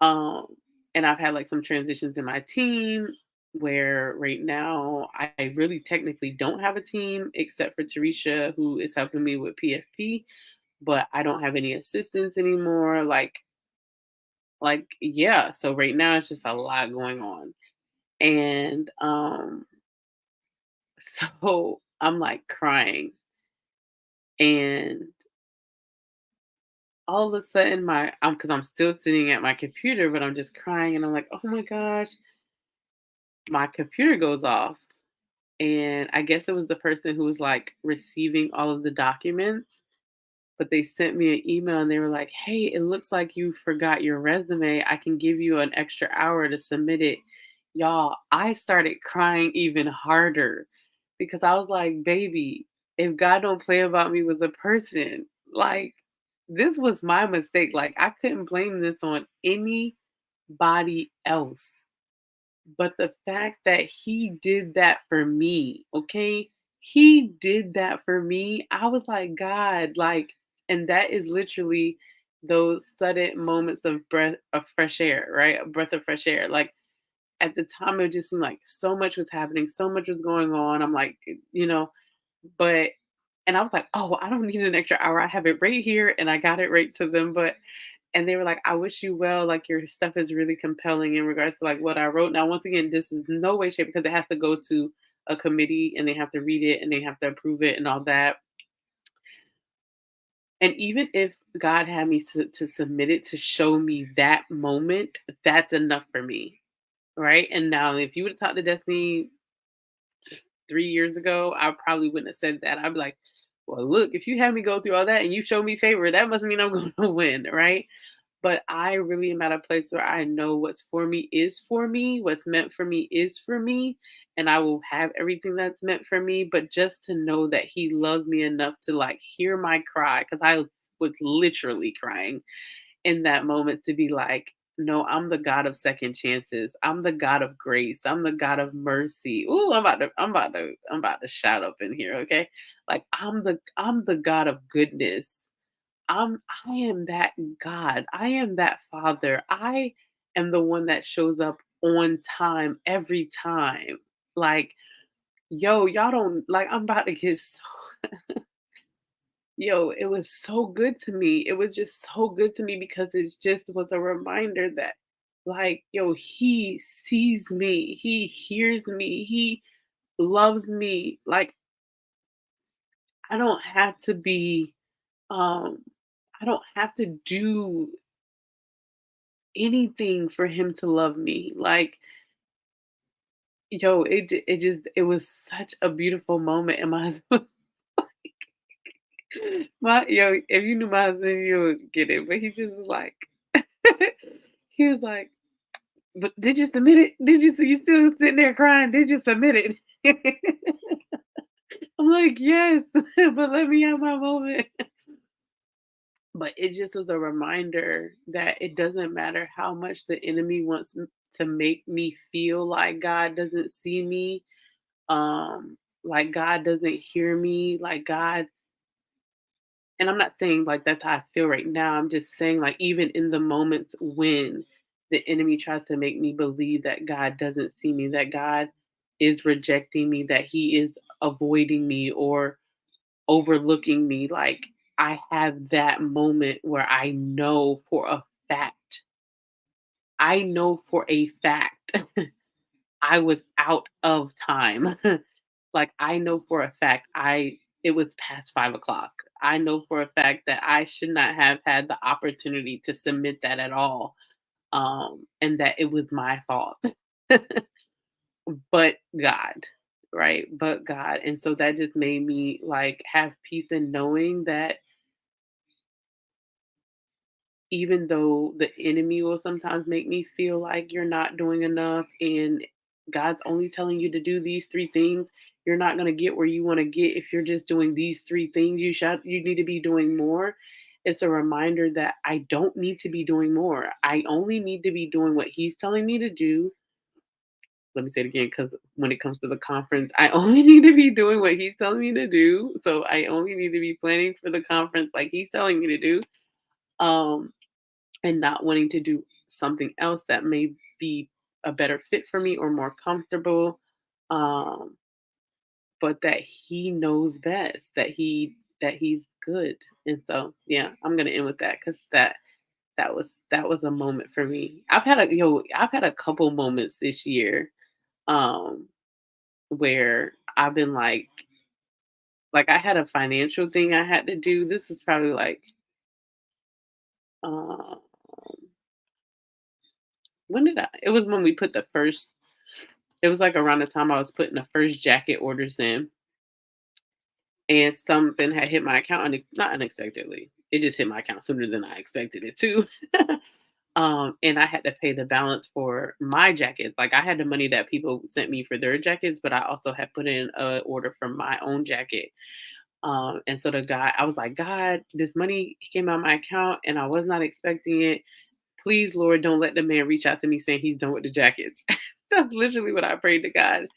Um, and I've had like some transitions in my team where right now I really technically don't have a team except for Tarisha, who is helping me with PFP, but I don't have any assistants anymore. Like yeah, so right now it's just a lot going on. And so I'm like crying, and all of a sudden because I'm still sitting at my computer, but I'm just crying, and I'm like, oh my gosh, my computer goes off. And I guess it was the person who was like receiving all of the documents, but they sent me an email and they were like, "Hey, it looks like you forgot your resume. I can give you an extra hour to submit it." Y'all, I started crying even harder because I was like, "Baby, if God don't play about me was a person, like this was my mistake. Like I couldn't blame this on anybody else." But the fact that he did that for me, okay? He did that for me. I was like, God, like, and that is literally those sudden moments of breath of fresh air, right? A breath of fresh air. Like at the time, it just seemed like so much was happening, so much was going on. I'm like, but and I was like, oh, I don't need an extra hour. I have it right here and I got it right to them. But and they were like, "I wish you well. Like your stuff is really compelling in regards to like what I wrote." Now, once again, this is no way, shape, because it has to go to a committee and they have to read it and they have to approve it and all that. And even if God had me to submit it to show me that moment, that's enough for me, right? And now, if you would have talked to Destiny 3 years ago, I probably wouldn't have said that. I'd be like, "Well, look, if you had me go through all that and you show me favor, that must mean I'm going to win, right?" But I really am at a place where I know what's for me is for me, what's meant for me is for me, and I will have everything that's meant for me. But just to know that he loves me enough to like hear my cry, because I was literally crying in that moment to be like, no, I'm the God of second chances. I'm the God of grace. I'm the God of mercy. Ooh, I'm about to shout up in here, okay? Like I'm the God of goodness. I am that God. I am that Father. I am the one that shows up on time every time. Like, yo, y'all don't like I'm about to get so yo, it was so good to me. It was just so good to me because it just was a reminder that like, yo, he sees me. He hears me. He loves me. Like I don't have to be um I don't have to do anything for him to love me. Like, yo, it was such a beautiful moment. And my husband, if you knew my husband, you would get it. But he just was like, he was like, but did you submit it? You still sitting there crying? Did you submit it? I'm like, yes, but let me have my moment. But it just was a reminder that it doesn't matter how much the enemy wants to make me feel like God doesn't see me, like God doesn't hear me, like God. And I'm not saying like that's how I feel right now. I'm just saying like even in the moments when the enemy tries to make me believe that God doesn't see me, that God is rejecting me, that he is avoiding me or overlooking me, like I have that moment where I know for a fact I was out of time. Like I know for a fact it was past 5 o'clock. I know for a fact that I should not have had the opportunity to submit that at all. And that it was my fault. But God, right? But God. And so that just made me like have peace in knowing that even though the enemy will sometimes make me feel like you're not doing enough and God's only telling you to do these three things, you're not going to get where you want to get if you're just doing these three things. You need to be doing more. It's a reminder that I don't need to be doing more. I only need to be doing what he's telling me to do. Let me say it again, because when it comes to the conference, I only need to be doing what he's telling me to do. So I only need to be planning for the conference like he's telling me to do. Um, and not wanting to do something else that may be a better fit for me or more comfortable. Um, but that he knows best, that he's good. And so yeah, I'm gonna end with that because that was a moment for me. I've had a couple moments this year um where I've been like I had a financial thing I had to do. This was probably like um when did I it was when we put the first it was like around the time I was putting the first jacket orders in, and something had hit my account, not unexpectedly. It just hit my account sooner than I expected it to. And I had to pay the balance for my jackets. Like I had the money that people sent me for their jackets, but I also had put in an order for my own jacket. And so the guy, I was like, God, this money came out of my account, and I was not expecting it. Please, Lord, don't let the man reach out to me saying he's done with the jackets. That's literally what I prayed to God.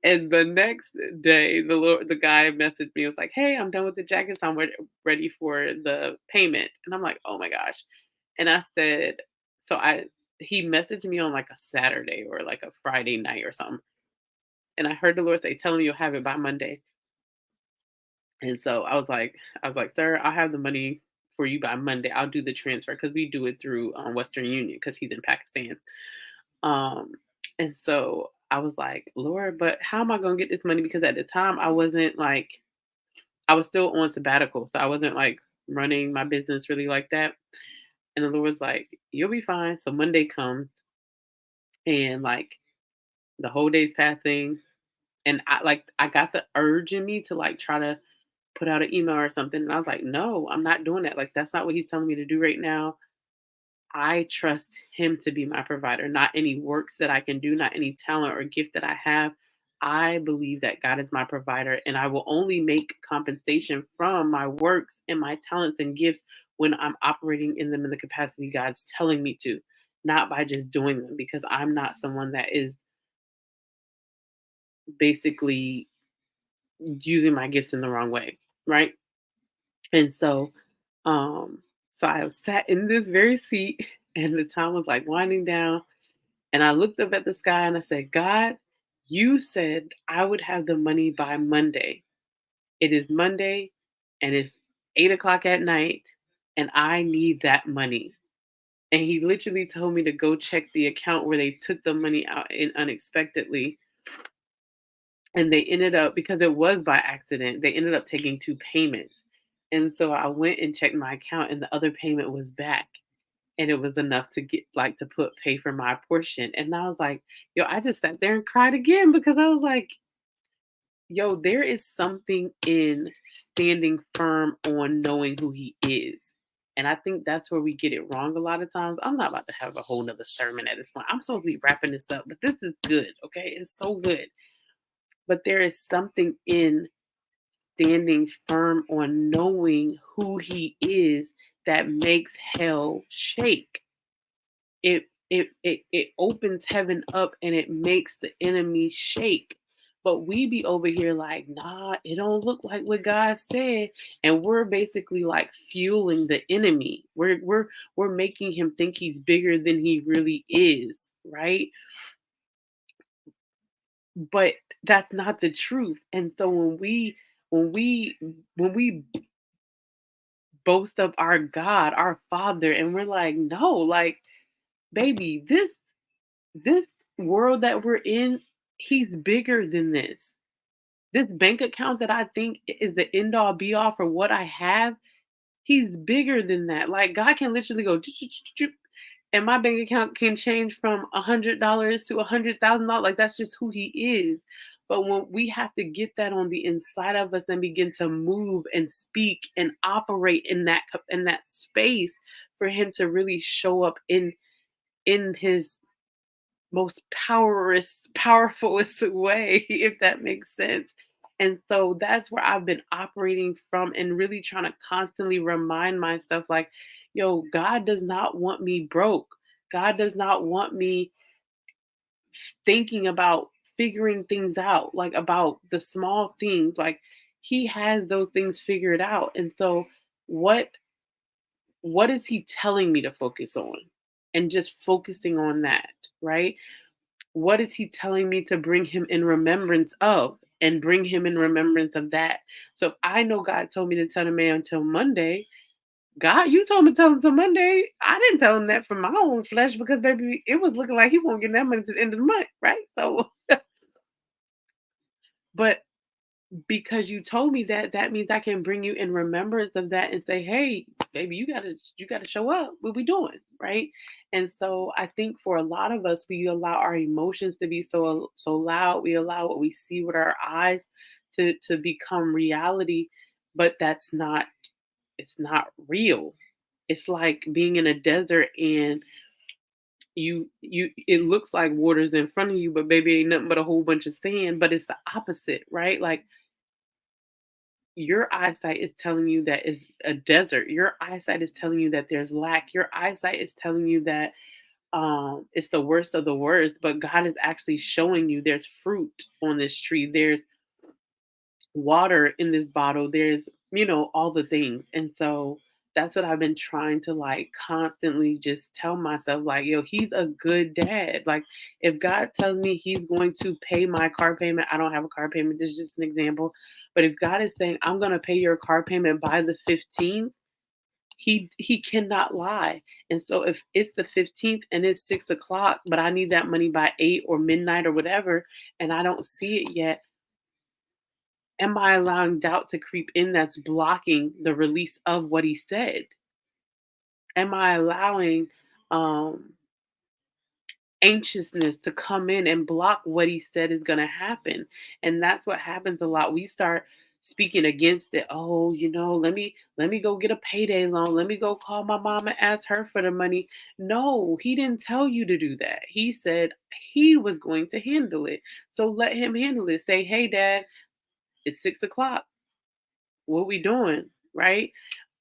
And the next day, the guy messaged me. Was like, "Hey, I'm done with the jackets. Ready for the payment." And I'm like, "Oh my gosh!" And I said, "So I." He messaged me on like a Saturday or like a Friday night or something, and I heard the Lord say, "Tell him you'll have it by Monday." And so I was like, "Sir, I'll have the money for you by Monday. I'll do the transfer because we do it through Western Union because he's in Pakistan." Um, and so I was like, Lord, but how am I going to get this money? Because at the time I was still on sabbatical. So I wasn't like running my business really like that. And the Lord was like, you'll be fine. So Monday comes and like the whole day's passing. And I got the urge in me to like try to put out an email or something. And I was like, no, I'm not doing that. Like, that's not what he's telling me to do right now. I trust him to be my provider, not any works that I can do, not any talent or gift that I have. I believe that God is my provider, and I will only make compensation from my works and my talents and gifts when I'm operating in them in the capacity God's telling me to, not by just doing them, because I'm not someone that is basically using my gifts in the wrong way, right? And um, so I sat in this very seat, and the time was like winding down. And I looked up at the sky and I said, God, you said I would have the money by Monday. It is Monday and it's 8 o'clock at night and I need that money. And he literally told me to go check the account where they took the money out in unexpectedly. And they ended up, because it was by accident, they ended up taking two payments. And so I went and checked my account and the other payment was back. And it was enough to get like to pay for my portion. And I was like, yo, I just sat there and cried again because I was like, yo, there is something in standing firm on knowing who he is. And I think that's where we get it wrong a lot of times. I'm not about to have a whole nother sermon at this point. I'm supposed to be wrapping this up, but this is good. Okay. It's so good. But there is something in standing firm on knowing who he is that makes hell shake. It opens heaven up and it makes the enemy shake. But we be over here like, nah, it don't look like what God said. And we're basically like fueling the enemy. We're making him think he's bigger than he really is, right? But that's not the truth. And so when we when we boast of our God, our Father, and we're like, no, like, baby, this world that we're in, he's bigger than this. This bank account that I think is the end all be all for what I have, he's bigger than that. Like God can literally go and my bank account can change from $100 to $100,000. Like that's just who he is. But when we have to get that on the inside of us and begin to move and speak and operate in that space for him to really show up in his most powerfulest way, if that makes sense. And so that's where I've been operating from and really trying to constantly remind myself like, yo, God does not want me broke. God does not want me thinking about figuring things out, like about the small things. Like he has those things figured out. And so what what is he telling me to focus on? And just focusing on that, right? What is he telling me to bring him in remembrance of? And bring him in remembrance of that. So if I know God told me to tell the man until Monday, God, you told me to tell him till Monday. I didn't tell him that from my own flesh because baby, it was looking like he won't get that money to the end of the month, right? So, but because you told me that, that means I can bring you in remembrance of that and say, hey, baby, you gotta show up. What we doing? Right. And so I think for a lot of us, we allow our emotions to be so loud. We allow what we see with our eyes to become reality, but that's not it's not real. It's like being in a desert and you it looks like water's in front of you, but baby ain't nothing but a whole bunch of sand. But it's the opposite, right? Like your eyesight is telling you that it's a desert. Your eyesight is telling you that there's lack. Your eyesight is telling you that it's the worst of the worst, but God is actually showing you there's fruit on this tree. There's water in this bottle. There's, all the things. And so that's what I've been trying to like constantly just tell myself like, yo, he's a good dad. Like if God tells me he's going to pay my car payment, I don't have a car payment. This is just an example. But if God is saying I'm going to pay your car payment by the 15th, he cannot lie. And so if it's the 15th and it's 6 o'clock, but I need that money by 8 or midnight or whatever, and I don't see it yet, am I allowing doubt to creep in that's blocking the release of what he said? Am I allowing um, anxiousness to come in and block what he said is going to happen? And that's what happens a lot. We start speaking against it. Oh, let me go get a payday loan. Let me go call my mom and ask her for the money. No, he didn't tell you to do that. He said he was going to handle it. So let him handle it. Say, hey, dad, it's 6 o'clock. What we doing, right?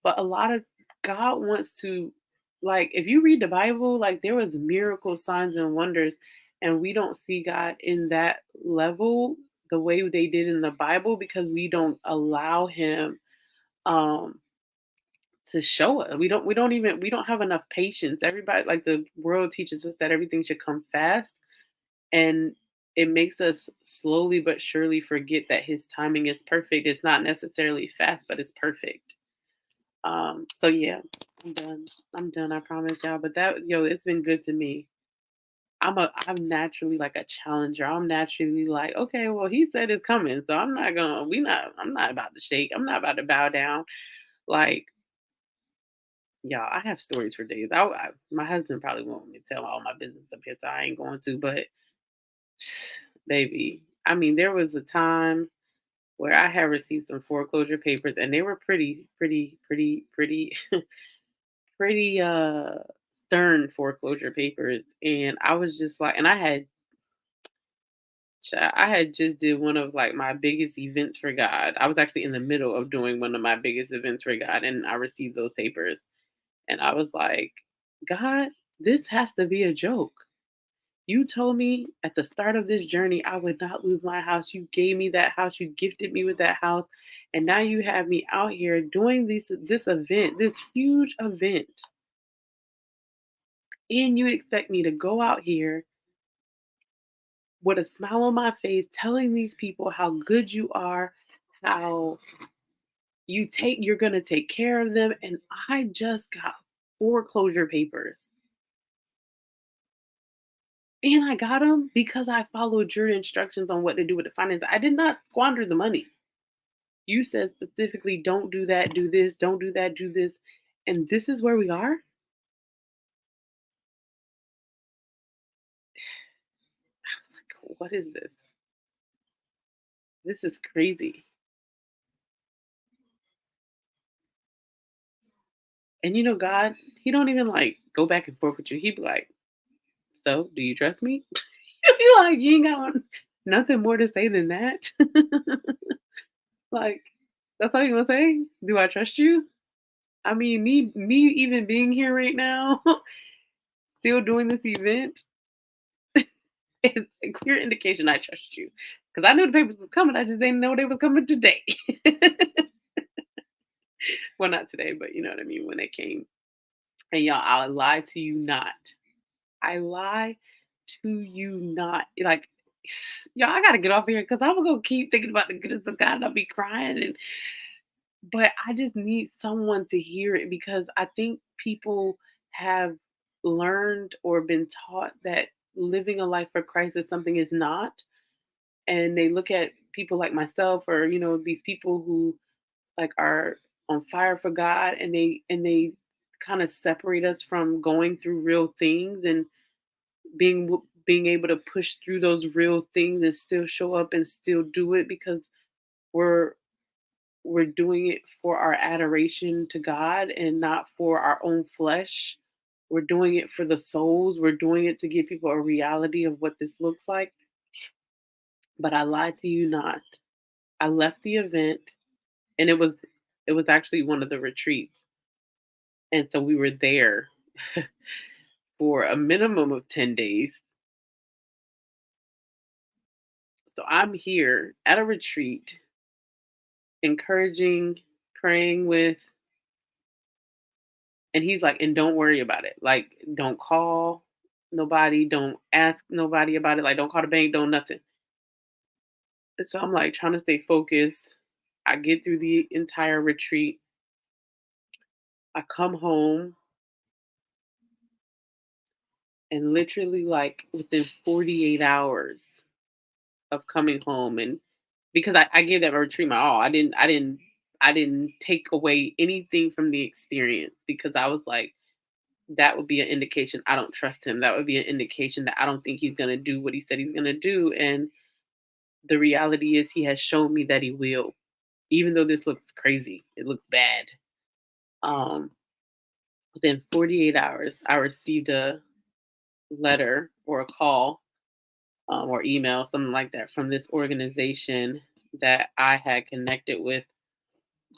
But a lot of God wants to, like, if you read the Bible, like there was miracle signs and wonders, and we don't see God in that level the way they did in the Bible because we don't allow him um to show it. We don't have enough patience. Everybody, like the world teaches us that everything should come fast, and it makes us slowly but surely forget that his timing is perfect. It's not necessarily fast, but it's perfect. So yeah, I'm done. I'm done, I promise y'all. But it's been good to me. I'm naturally like a challenger. I'm naturally like, okay, well, he said it's coming. So I'm not about to shake. I'm not about to bow down. Like, y'all, I have stories for days. My husband probably won't want me to tell all my business up here, so I ain't going to, but baby. I mean, there was a time where I had received some foreclosure papers and they were pretty pretty stern foreclosure papers, and I was just like, and I had I had just did one of like my biggest events for God. I was actually in the middle of doing one of my biggest events for God, and I received those papers. And I was like, God, this has to be a joke. You told me at the start of this journey I would not lose my house. You gave me that house. You gifted me with that house. And now you have me out here doing this event, this huge event. And you expect me to go out here with a smile on my face, telling these people how good you are, how you're gonna take care of them. And I just got foreclosure papers. And I got them because I followed your instructions on what to do with the finance. I did not squander the money. You said specifically, don't do that, do this, don't do that, do this. And this is where we are. Like, what is this? This is crazy. And God, He don't even like go back and forth with you. He'd be like, so do you trust me? You'd be like, you ain't got nothing more to say than that. Like, that's all you gonna say? Do I trust you? I mean, me even being here right now, still doing this event, is a clear indication I trust you. Because I knew the papers was coming. I just didn't know they was coming today. Well, not today, but you know what I mean when they came. And y'all, I lie to you not. I lie to you not. Like, y'all, I gotta get off here because I'm gonna keep thinking about the goodness of God and I'll be crying. But I just need someone to hear it because I think people have learned or been taught that living a life for Christ is something is not. And they look at people like myself or these people who like are on fire for God, and they kind of separate us from going through real things and being able to push through those real things and still show up and still do it because we're we're doing it for our adoration to God and not for our own flesh. We're doing it for the souls. We're doing it to give people a reality of what this looks like. But I lied to you not. I left the event, and it was actually one of the retreats. And so we were there for a minimum of 10 days. So I'm here at a retreat, encouraging, praying with, and he's like, and don't worry about it. Like, don't call nobody, don't ask nobody about it. Like, don't call the bank, don't nothing. And so I'm like trying to stay focused. I get through the entire retreat. I come home, and literally like within 48 hours of coming home, and because I gave that retreat my all. I didn't take away anything from the experience because I was like, that would be an indication I don't trust him. That would be an indication that I don't think he's gonna do what he said he's gonna do. And the reality is he has shown me that he will. Even though this looks crazy, it looks bad. Um, Within 48 hours, I received a letter or a call or email, something like that, from this organization that I had connected with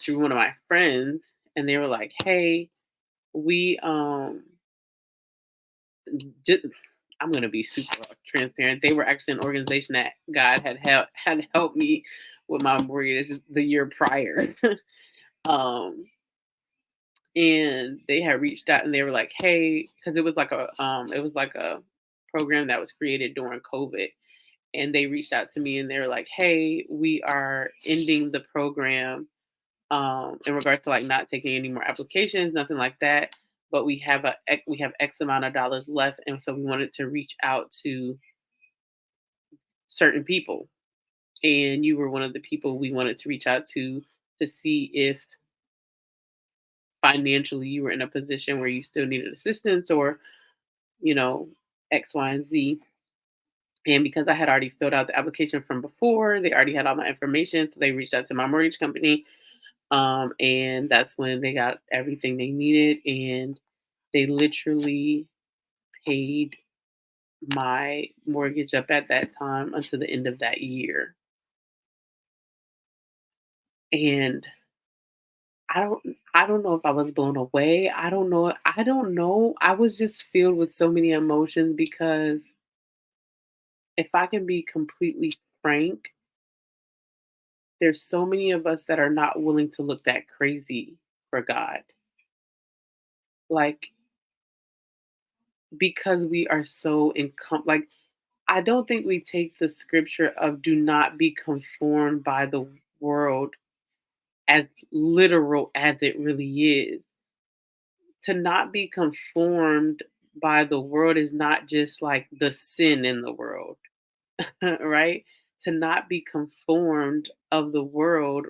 through one of my friends. And they were like, hey, we just, I'm gonna be super transparent. They were actually an organization that God had helped me with my mortgage the year prior. um and they had reached out and they were like, hey, because it was like a program that was created during COVID. And they reached out to me and they were like, hey, we are ending the program in regards to like not taking any more applications, nothing like that. But we have X amount of dollars left, and so we wanted to reach out to certain people, and you were one of the people we wanted to reach out to see if financially you were in a position where you still needed assistance or you know X, Y, and Z. And because I had already filled out the application from before, they already had all my information, so they reached out to my mortgage company. And that's when they got everything they needed, and they literally paid my mortgage up at that time until the end of that year. And I don't know if I was blown away. I don't know. I was just filled with so many emotions because if I can be completely frank, there's so many of us that are not willing to look that crazy for God. Like because we are so like I don't think we take the scripture of do not be conformed by the world as literal as it really is. To not be conformed by the world is not just like the sin in the world, right? To not be conformed of the world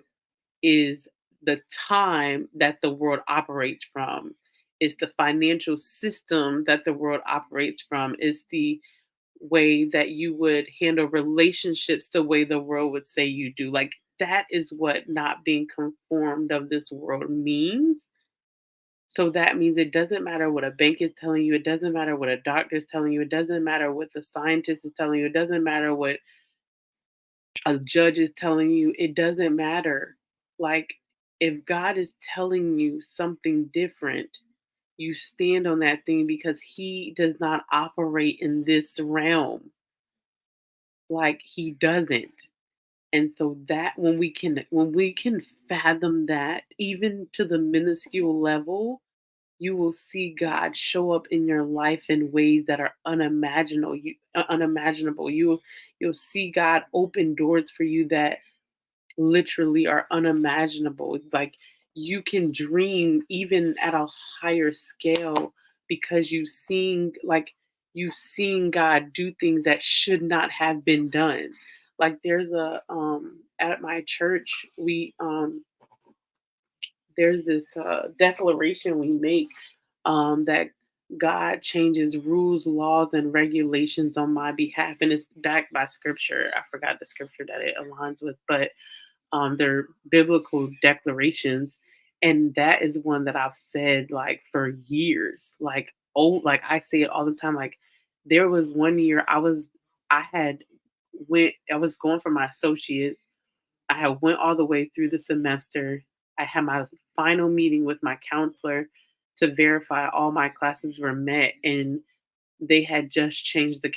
is the time that the world operates from. It's the financial system that the world operates from. It's the way that you would handle relationships the way the world would say you do. Like that is what not being conformed of this world means. So that means it doesn't matter what a bank is telling you, it doesn't matter what a doctor is telling you, it doesn't matter what the scientist is telling you, it doesn't matter what a judge is telling you, it doesn't matter. Like if God is telling you something different, you stand on that thing because he does not operate in this realm. Like he doesn't. And so that when we can fathom that even to the minuscule level, you will see God show up in your life in ways that are unimaginable. You'll see God open doors for you that literally are unimaginable. Like you can dream even at a higher scale because you've seen God do things that should not have been done. Like there's a at my church there's this declaration we make that God changes rules, laws, and regulations on my behalf, and it's backed by scripture. I forgot the scripture that it aligns with, but they're biblical declarations, and that is one that I've said like for years. Like I say it all the time. Like there was one year I had I was going for my associates. I had went all the way through the semester. I had my final meeting with my counselor to verify all my classes were met, and they had just changed the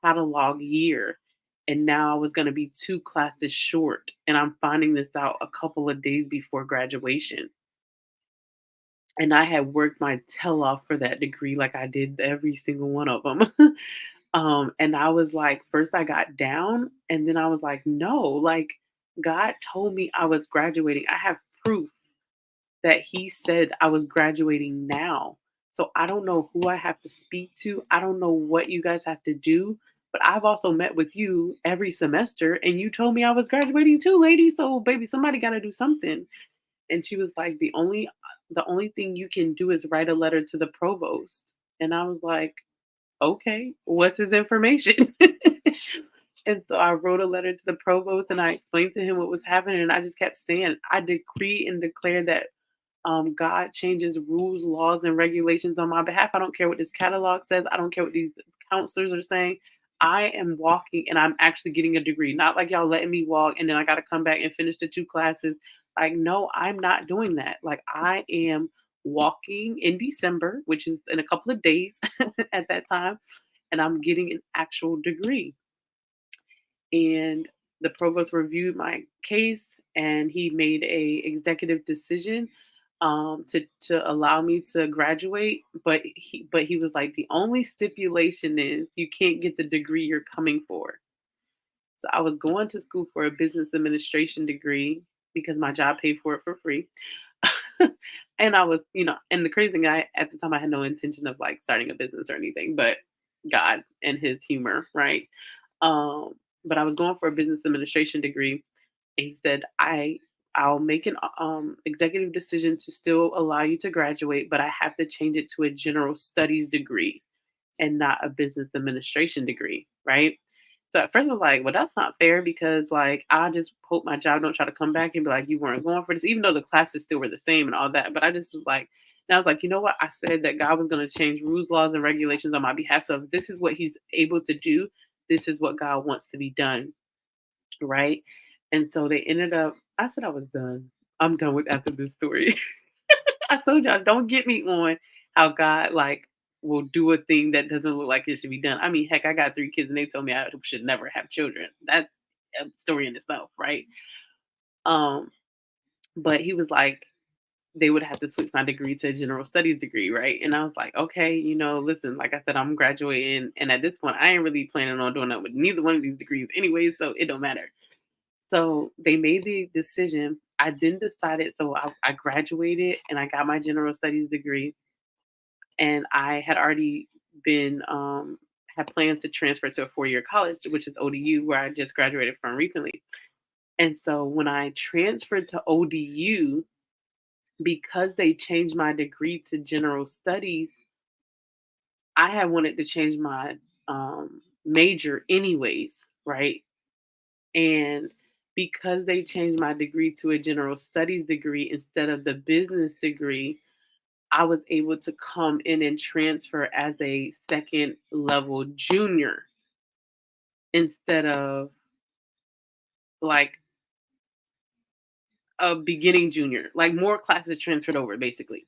catalog year. And now I was going to be two classes short. And I'm finding this out a couple of days before graduation. And I had worked my tail off for that degree, like I did every single one of them. And I was like, first I got down, and then I was like, no, like God told me I was graduating. I have proof that he said I was graduating now. So I don't know who I have to speak to. I don't know what you guys have to do, but I've also met with you every semester and you told me I was graduating too, lady. So baby, somebody got to do something. And she was like, the only thing you can do is write a letter to the provost. And I was like, okay, what's his information? And so I wrote a letter to the provost and I explained to him what was happening. And I just kept saying, I decree and declare that God changes rules, laws, and regulations on my behalf. I don't care what this catalog says. I don't care what these counselors are saying. I am walking and I'm actually getting a degree. Not like y'all letting me walk and then I got to come back and finish the two classes. Like, no, I'm not doing that. Like, I am walking in December, which is in a couple of days at that time, and I'm getting an actual degree. And the provost reviewed my case and he made a executive decision to allow me to graduate, but he was like the only stipulation is you can't get the degree you're coming for. So I was going to school for a business administration degree because my job paid for it for free. And I was, and the crazy thing, I at the time I had no intention of like starting a business or anything, but God and his humor, right? Um, but I was going for a business administration degree, and he said, I'll make an executive decision to still allow you to graduate, but I have to change it to a general studies degree and not a business administration degree, right? So at first I was like, well, that's not fair because like I just hope my job don't try to come back and be like, you weren't going for this, even though the classes still were the same and all that. But I just was like, And I was like, you know what? I said that God was going to change rules, laws, and regulations on my behalf. So if this is what He's able to do, this is what God wants to be done. Right. And so they ended up, I said I was done. I'm done with after this story. I told y'all, don't get me on how God like will do a thing that doesn't look like it should be done. I mean, heck, I got 3 kids and they told me I should never have children. That's a story in itself, right? Um, but he was like, they would have to switch my degree to a general studies degree, right? And I was like, okay, listen, like I said, I'm graduating, and at this point, I ain't really planning on doing that with neither one of these degrees anyway, so it don't matter. So they made the decision. I then decided, so I graduated and I got my general studies degree, and I had already been had plans to transfer to a 4-year college, which is ODU, where I just graduated from recently. And so when I transferred to ODU, because they changed my degree to general studies, I had wanted to change my major anyways, right? And because they changed my degree to a general studies degree instead of the business degree, I was able to come in and transfer as a second level junior instead of like a beginning junior. Like more classes transferred over basically.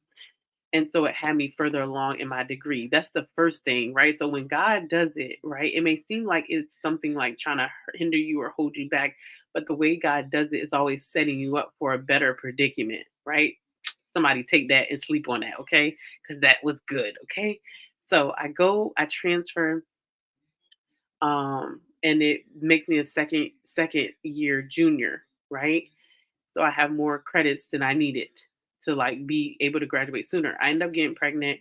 And so it had me further along in my degree. That's the first thing, right? So when God does it, right, it may seem like it's something like trying to hinder you or hold you back, but the way God does it is always setting you up for a better predicament, right? Somebody take that and sleep on that, okay? Because that was good, okay? So I transfer, and it makes me a second year junior, right? So I have more credits than I needed to like be able to graduate sooner. I ended up getting pregnant,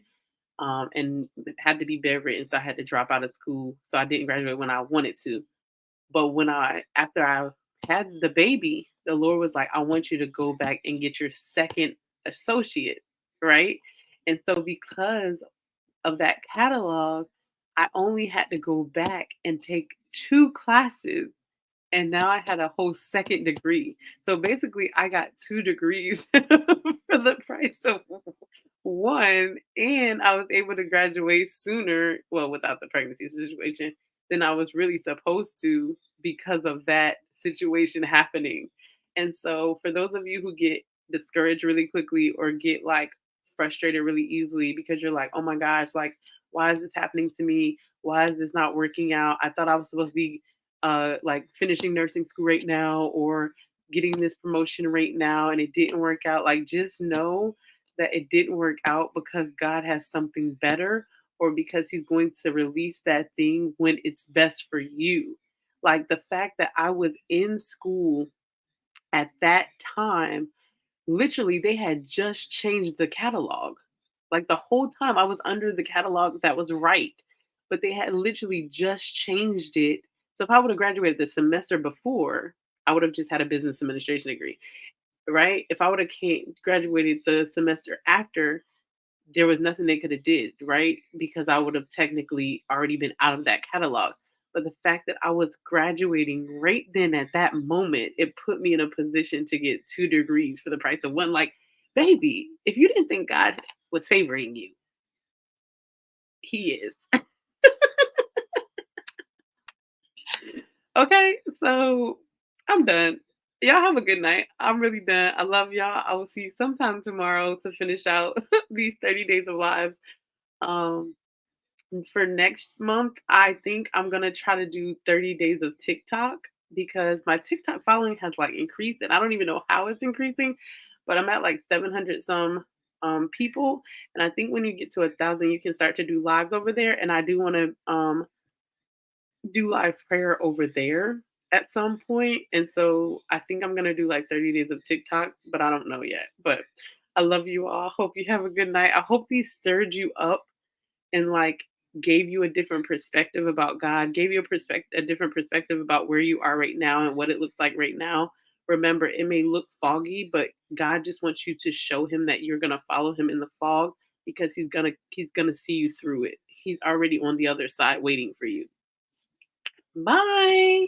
and had to be bedridden, so I had to drop out of school. So I didn't graduate when I wanted to. But when I after I had the baby, the Lord was like, I want you to go back and get your second associate, right? And so because of that catalog, I only had to go back and take 2 classes, and now I had a whole second degree. So basically, I got 2 degrees for the price of one, and I was able to graduate sooner, well, without the pregnancy situation, than I was really supposed to because of that situation happening. And so, for those of you who get discouraged really quickly or get like frustrated really easily because you're like, oh my gosh, like, why is this happening to me? Why is this not working out? I thought I was supposed to be like finishing nursing school right now or getting this promotion right now and it didn't work out. Like, just know that it didn't work out because God has something better or because He's going to release that thing when it's best for you. Like the fact that I was in school at that time, literally, they had just changed the catalog. Like the whole time I was under the catalog that was right, but they had literally just changed it. So if I would have graduated the semester before, I would have just had a business administration degree, right? If I would have graduated the semester after, there was nothing they could have did, right? Because I would have technically already been out of that catalog. But the fact that I was graduating right then at that moment, it put me in a position to get 2 degrees for the price of one. Like, baby, if you didn't think God was favoring you, He is. Okay, so I'm done. Y'all have a good night. I'm really done. I love y'all. I will see you sometime tomorrow to finish out these 30 days of lives. Um, for next month, I think I'm gonna try to do 30 days of TikTok because my TikTok following has like increased, and I don't even know how it's increasing, but I'm at like 700 some people, and I think when you get to 1,000, you can start to do lives over there. And I do want to do live prayer over there at some point, and so I think I'm gonna do like 30 days of TikTok, but I don't know yet. But I love you all. Hope you have a good night. I hope these stirred you up and like gave you a different perspective about God, gave you a different perspective about where you are right now and what it looks like right now. Remember, it may look foggy, but God just wants you to show him that you're going to follow him in the fog because he's going to see you through it. He's already on the other side waiting for you. Bye.